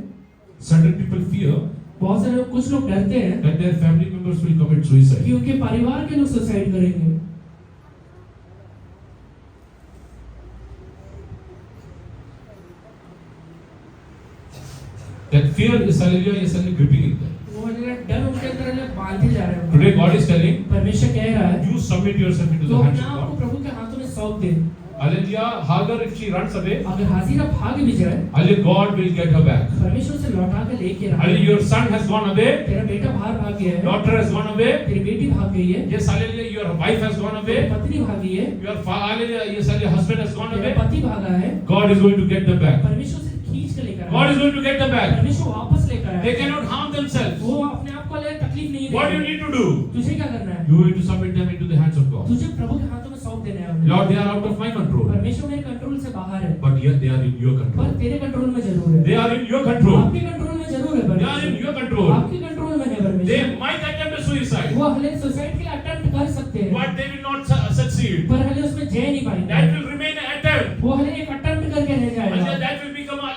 certain people fear बहुत सारे लोग, कुछ लोग डरते हैं that their family members will commit suicide. कि उनके परिवार के लोग सुसाइड करेंगे। That fear is hallelujah, is hallelujah gripping in them. वो डर उनके अंदर बांधे जा रहे हैं। Today God is telling, परमेश्वर कह रहा है, you submit yourself into तो the hands अपने of आप को God. प्रभु के हाथों में सौंप दे। Hallelujah, Hagar, if she runs away, अगर हाजिरा भाग भी जाए, hallelujah, God will get her back. परमेश्वर से लौटा के लेके रहा। Hallelujah, your son has gone away, तेरा बेटा बाहर भाग गया है, daughter has gone away. तेरी बेटी भाग गई है, Yes, hallelujah, your wife has gone तेरी away. पत्नी भागी है, Hallelujah, yes, hallelujah, husband has gone तेरा away. पति भागा है। God is going to get them back. परमेश्वर से खींच के लेकर God आया। is going to get them back. परमेश्वर वापस लेकर आया। They cannot harm themselves. वो अपने आप को ले तकलीफ नहीं What do you देंगे। need to do? तुझे क्या करना है? You need to submit them into the hands of God. तुझे प्रभु के हाथों में सौंप देना है। Lord, they are out of my control. परमेश्वर मेरे कंट्रोल से बाहर है, But yet they are in your पर control. तेरे कंट्रोल में जरूर है। They are in your control. आपके कंट्रोल में जरूर है They are in परमेश्वर। your control. आपके कंट्रोल में है They परमेश्वर। might attempt a suicide, वो हले सुसाइड के लिए अटेम्प्ट कर सकते हैं, but they will not succeed. पर हले उसमें जय नहीं That पाएंगे। will remain an attempt. वो हले एक अटेम्प्ट करके रह And जाएगा। that will become a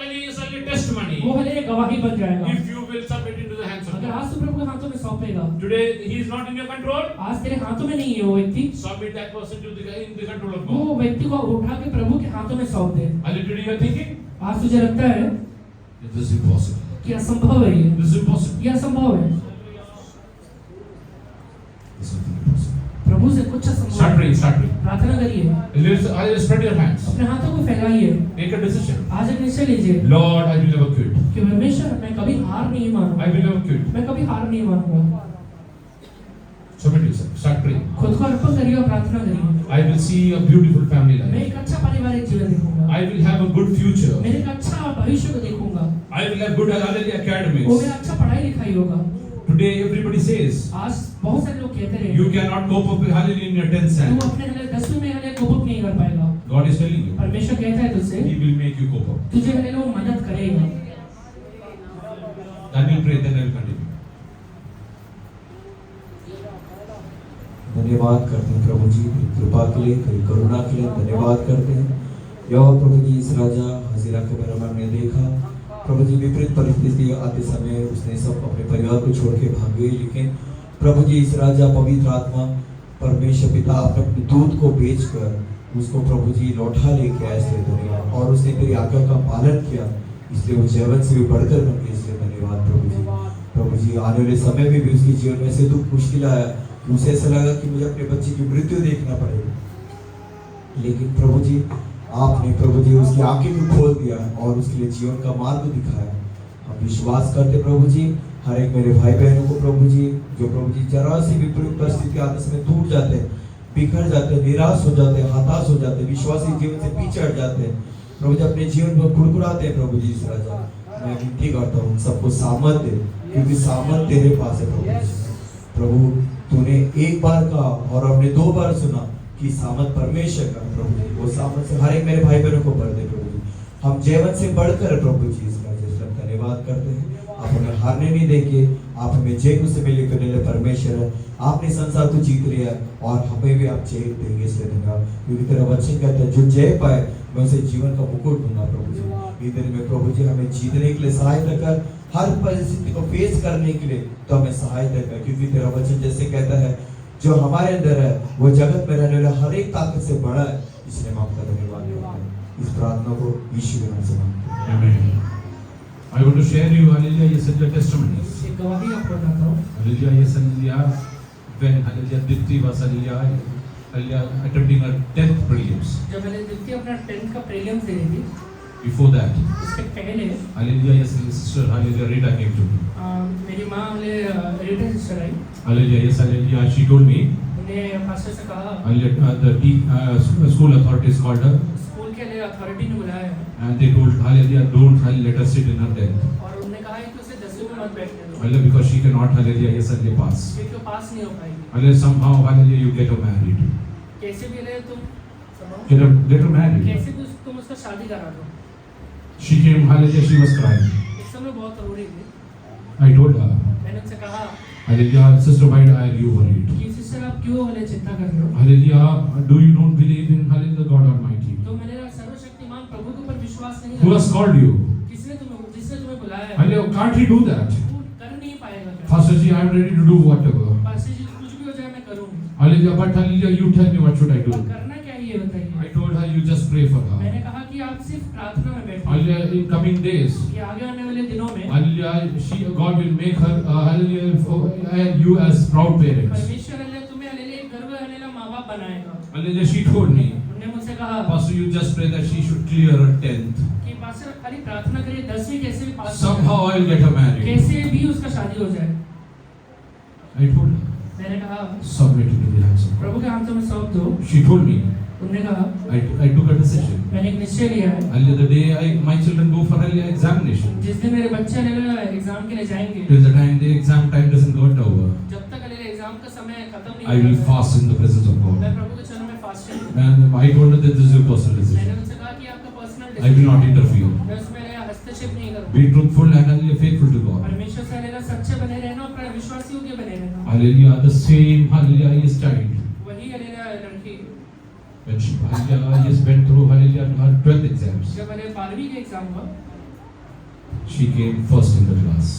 testimony. वो हले एक गवाही बन जाएगा। If you will submit into the hands of अगर God. आज तू प्रभु के हाथों में सौंपेगा, Today he is not in your control. आज तेरे हाथों में नहीं है वो व्यक्ति, Submit that person to in the control of वो God. व्यक्ति को उठा के प्रभु के हाथों में सौंप दे। And today you are thinking, आज तुझे लगता है this is impossible. कि असंभव है ये, This is impossible. ये असंभव है। This is impossible. प्रभु से कुछ असंभव Start है। praying. Start praying. प्रार्थना करिए, Spread your hands. अपने हाथों को फैलाइए, Make a decision. आज एक निश्चय लीजिए Lord, I will never quit. कि परमेश्वर मैं कभी हार नहीं I मानूंगा, will never quit. मैं कभी हार नहीं मानूंगा। Submit yourself. Start praying. खुद को अर्पण करिए और प्रार्थना करिए। I will see a beautiful family मैं life. एक अच्छा पारिवारिक जीवन देखूंगा, I will have a good future. मैं एक अच्छा भविष्य को देखूंगा, I will have good hallelujah वो academics. मेरा अच्छा पढ़ाई लिखाई होगा। Today everybody says आज बहुत सारे लोग कहते रहे you cannot cope up with hallelujah in your 10th तू standard. अपने हले 10वीं में हले कोप अप नहीं कर पाएगा। God is telling you, परमेश्वर कहता है तुझसे, He will make you cope up. तुझे हले वो मदद करेगा। I will pray, then I will continue. धन्यवाद करते हैं प्रभु जी तेरी कृपा के लिए, तेरी करुणा के लिए धन्यवाद करते हैं। यहोवा प्रभु जी इस राजा हजीरा के बारे में हमने देखा प्रभु जी विपरीत परिस्थिति आते समय उसने सब अपने परिवार को छोड़ के भाग गई, लेकिन प्रभु जी इस राजा पवित्र आत्मा परमेश्वर पिता अपने दूत को भेजकर उसको प्रभु जी लौटा लेके आए इसलिए धन्यवाद, और उसने तेरी आज्ञा का पालन किया इसलिए वो जीवन से भी बढ़कर बन गई इसलिए धन्यवाद प्रभु जी। प्रभु जी आने वाले समय में भी उसके जीवन में से दुख मुश्किल आया, उसे ऐसा लगा कि मुझे अपने बच्चे की मृत्यु देखना पड़ेगा, लेकिन प्रभु जी आपने प्रभु जी उसकी आंखें भी खोल दिया और उसके लिए जीवन का मार्ग दिखाया। हम विश्वास करते प्रभु जी हर एक मेरे भाई बहनों को प्रभु जी जो प्रभु जी जरा सी विपरीत परिस्थिति आपस में टूट जाते हैं, बिखर जाते हैं, निराश हो जाते हैं, हताश हो जाते हैं, विश्वासी जीवन से पीछे हट जाते हैं, प्रभु जी अपने जीवन में कुड़कुड़ाते हैं प्रभु जी इस राजा मैं विनती करता हूँ सबको सामर्थ दे, क्योंकि सामर्थ तेरे पास है प्रभु जी। प्रभु तूने एक बार कहा और हमने 2 बार सुना कि सामर्थ परमेश्वर का प्रभु जी, वो सामर्थ से हर एक मेरे भाई बहनों को भर दे प्रभु जी। हम जीवन से बढ़कर प्रभु जी इस राजा से धन्यवाद करते हैं। आप हमें हारने नहीं देंगे, आप हमें जय को से मिले करने वाले परमेश्वर है, आपने संसार को जीत लिया और हमें भी आप जय देंगे इसलिए धन्यवाद, क्योंकि तेरा वचन कहता है जो जय पाए मैं उसे जीवन का मुकुट दूंगा प्रभु जी। इधर में प्रभु जी हमें जीतने के लिए सहायता कर, हर परिस्थिति को फेस करने के लिए तो हमें सहायता कर, क्योंकि तेरा वचन जैसे कहता है जो हमारे अंदर है वो जगत में रहने वाला हर एक ताकत से बड़ा है, इसलिए हम आपका धन्यवाद करते हैं। इस प्रार्थना को यीशु के नाम से मांगते हैं। Amen. I want to share you, hallelujah, yes, your testimonies. एक गवाही आपको बताता हूँ। Hallelujah, yes, hallelujah. When hallelujah, Dipti was hallelujah, hallelujah, attempting her 10th prelims. जब मैंने दीप्ति अपना 10th का प्रीलिम्स दे रही थी, Before that, उसके पहले hallelujah, yes, sister, hallelujah, Rita came to me. मेरी माँ हमें Rita sister I, Hallelujah, yes, hallelujah, she told me, उन्हें पास्टर से कहा hallelujah, the school authorities called her school के लिए अथॉरिटी ने बुलाया है and they told, hallelujah, don't hallelujah, let her sit in her 10th. और उन्होंने कहा है कि उसे 10वीं में मत बैठने दो, Hallelujah, because she cannot, hallelujah, yes, hallelujah, pass. क्योंकि वो पास नहीं हो पाएगी। Hallelujah, somehow, hallelujah, you get her married. कैसे भी रहे तुम Get her married. कैसे भी तुम उसका शादी करा दो। She came, hallelujah, she was crying. इस समय बहुत रो रही थी, I told her, मैंने उनसे कहा hallelujah, sister, why are you worried? कि सिस्टर आप क्यों वाले चिंता कर रहे हो? Hallelujah, do you not believe in, hallelujah, God Almighty? तो मैंने सर्वशक्तिमान प्रभु के ऊपर विश्वास नहीं Who has called you? जिसने तुम्हें बुलाया है, Hallelujah, can't he do that? वो कर नहीं पाएगा क्या? Pastor ji, I am ready to do whatever. Pastor ji कुछ भी हो जाए मैं करूँगी, Hallelujah, but hallelujah, you tell me what should I पर do? करना क्या है ये बताइए। I told her, you just pray for her. मैंने कहा कि आप सिर्फ प्रार्थना में बैठिए Hallelujah, in coming days, कि आगे आने वाले दिनों में hallelujah, God will make her, hallelujah, and you as proud parents. परमेश्वर अल्लाह तुम्हें अल्लाह गर्व अल्लाह माँ बाप बनाएगा। Hallelujah, she told me, उन्होंने मुझसे कहा Pastor, you just pray that she should clear her 10th. कि पास्टर खाली प्रार्थना करिए 10वीं कैसे भी पास हो Somehow जाए, I'll get her married. कैसे भी उसका शादी हो जाए। I told her, मैंने कहा submit it to the hands of God. प्रभु के हाथों में सौंप दो। She told me, उन्होंने कहा I took a decision. मैंने एक निश्चय लिया है, Hallelujah, the day my children go for hallelujah examination, जिस दिन मेरे बच्चे अल्लाह एग्जाम के लिए जाएंगे, till the time the exam time doesn't go over, जब तक अल्लाह एग्जाम का समय खत्म नहीं I will होता, fast in the presence of God. मैं प्रभु के चरणों में फास्टिंग करूंगा। And I told her that this is your personal मैंने decision. उनसे कहा कि आपका personal I will not interfere. मैं उसमें हस्तक्षेप नहीं करूंगा। Be truthful and hallelujah faithful to God. परमेश्वर से अल्लाह सच्चे बने रहना और विश्वासी योग्य बने रहना। Hallelujah, the same hallelujah is child. वही अल्लाह लड़की When she hallelujah yes went through hallelujah her 12th exams, जब अल्लाह 12वीं का एग्जाम हुआ, she came first in the class.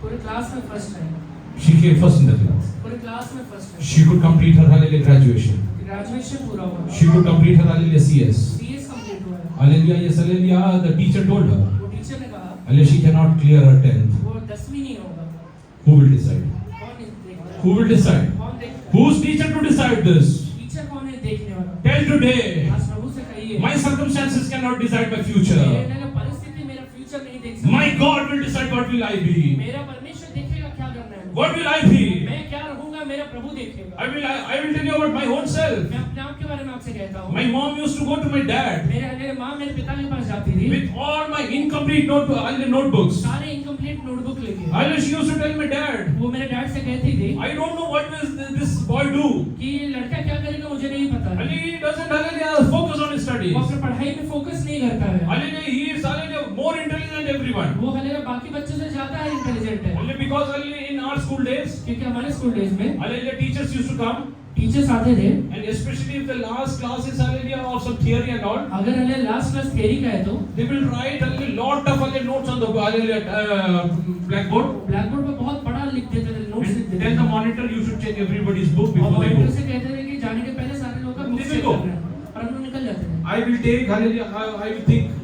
पूरे क्लास में first I, She came first in the class. पूरे class में first I. She could complete her hallelujah graduation. Graduation पूरा हुआ, She could complete her hallelujah CS. CS complete हुआ है। Hallelujah, yes, hallelujah. The teacher told her, वो teacher ने कहा hallelujah, she cannot clear her 10th. वो 10वीं नहीं होगा। Who will decide? कौन देखता है? Who will decide? कौन देखता है? Who's teacher to decide this? Teacher कौन है देखने वाला? Tell today, आज प्रभु से कहिए, my circumstances cannot decide my मेरे future. लिए परिस्थिति मेरा फ्यूचर नहीं देख सकती। My God will decide what will I be. मेरा परमेश्वर देखेगा क्या करना है। What will I be? मैं क्या रहूंगा, मेरा प्रभु देखेगा। I will tell you about my own self. मैं अपने आप के बारे में आपसे कहता हूँ। My mom used to go to my dad मेरे माँ मेरे पिता के पास जाती थी, with all my incomplete notebooks. सारे इनकम्प्लीट नोटबुक लेके। Hallelujah, she used to tell my dad, वो मेरे डैड से कहती थी I don't know what will this boy do. कि ये लड़का क्या करेगा मुझे नहीं पता है। Hallelujah, he doesn't hallelujah focus on his studies. वो अपने पढ़ाई में फोकस नहीं करता है। Hallelujah, he is hallelujah more intelligent than everyone. वो हमारे बाकी बच्चों से ज्यादा इंटेलिजेंट है, Only because hallelujah in our school days, क्योंकि हमारे स्कूल डेज में hallelujah teachers used to come teachers आते थे, and especially if the last class is hallelujah of some theory and all, अगर हमें लास्ट क्लास थ्योरी का है तो they will write a lot of hallelujah notes on the blackboard. Black board पे बहुत बड़ा लिख देते थे, नोट्स लिख And देते then the थे। monitor, you should check everybody's book और before they मॉनिटर go. से कहते थे कि जाने के पहले सारे लोग का book They check will go. करना है, और हम लोग निकल जाते थे। I will take hallelujah. I will think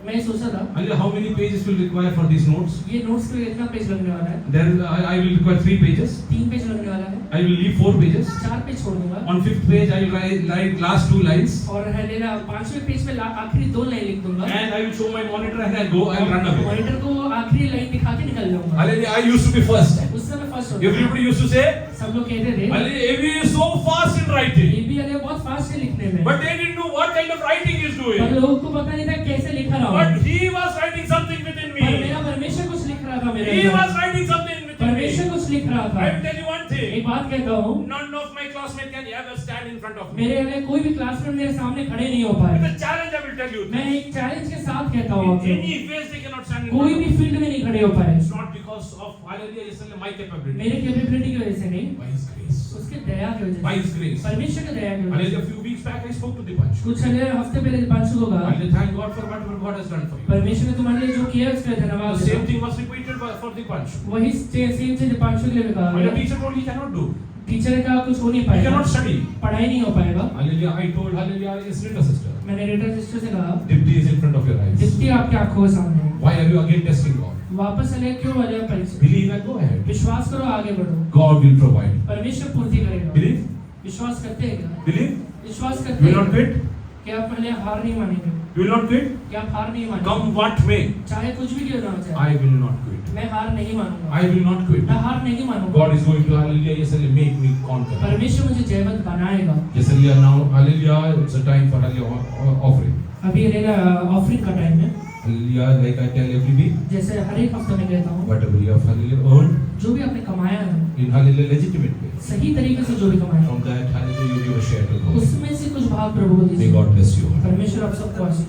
मैं ये सोचा था hallelujah how many pages will require for these notes. ये नोट्स पे कितना पेज लगने वाला है, Then I will require 3 pages. 3 page लगने वाला है, I will leave 4 pages. 4 page छोड़ दूंगा, On 5th page I will write last 2 lines. और है लेना 5वें पेज पे आखिरी 2 लाइन लिख दूंगा, And I will show my monitor and I'll go and run away. Monitor को आखिरी लाइन दिखा के निकल जाऊंगा। Hallelujah, I used to be first. उस समय फर्स्ट होता था। Everybody used to say, सब लोग कहते थे hallelujah, Avi is so fast in writing. ये भी अरे बहुत फास्ट है लिखने में, But they didn't know what kind of writing he is पर doing. लोगों को पता नहीं था कैसे लिखा रहा हूँ, But he was writing something within पर me. मेरा परमेश्वर कुछ लिख रहा था मेरे He अंदर, was writing something within me. परमेश्वर कुछ लिख रहा था। I will tell you one एक thing. बात कहता हूँ, None of my classmates can ever stand in front of me. मेरे वाले कोई भी क्लासमेट मेरे सामने खड़े नहीं हो It's पाए। a challenge, I will tell you. मैं एक चैलेंज के साथ कहता हूँ In आपको, any ways they cannot stand in कोई front of भी me. फील्ड में नहीं खड़े हो पाए, It's not because of hallelujah, yesterday my capability. मेरे कैपेबिलिटी की वजह से नहीं, By His grace. उसके दया की वजह By से, His grace. परमेश्वर की दया की वजह Hallelujah, से। a few weeks back I spoke to Dipanshu. कुछ हफ्ते पहले दीपांशु को कहा, Hallelujah, thank God for whatever God has done for you. परमेश्वर ने तुम्हारे लिए जो किया उसके लिए धन्यवाद The देता same हूँ। thing was repeated for Dipanshu. वही सेम चीज दीपांशु के लिए भी कहा And the गया। teacher told he cannot do. Teacher ने कहा कुछ हो नहीं He पाएगा, cannot study. पढ़ाई नहीं हो पाएगा। Hallelujah, I told hallelujah, his little sister. मैंने रेटर सिस्टर से कहा, Dipti is in front of your eyes. Deepti आपके आंखों के सामने है, Why are you again testing God? वापस चले क्यों आ जाए परीक्षा? Believe and go ahead. विश्वास करो, आगे बढ़ो, God will provide. परमेश्वर पूर्ति करेगा। Believe? विश्वास करते हैं क्या? Believe? विश्वास You करते will not हैं quit? कि आप पहले हार नहीं मानेंगे, You will not quit? कि आप हार नहीं मानेंगे, Come what may. चाहे कुछ भी क्यों ना हो जाए, I will not quit. मैं हार नहीं मानूंगा, I will not quit. मैं हार नहीं मानूंगा। God is going to hallelujah, yes, hallelujah, make me conquer. परमेश्वर मुझे जयवंत बनाएगा। Yes, hallelujah, now hallelujah, it's a time for hallelujah offering. अभी रहेगा ऑफरिंग का टाइम है, Hallelujah, like I tell every week, जैसे हर एक हफ्ते में कहता हूँ, whatever you have hallelujah earned जो भी आपने कमाया है in hallelujah legitimate way, सही तरीके से जो भी कमाया है, from that hallelujah you give a share to God. उसमें से कुछ भाग प्रभु को May दीजिए। God bless you. परमेश्वर आप सबको आशीष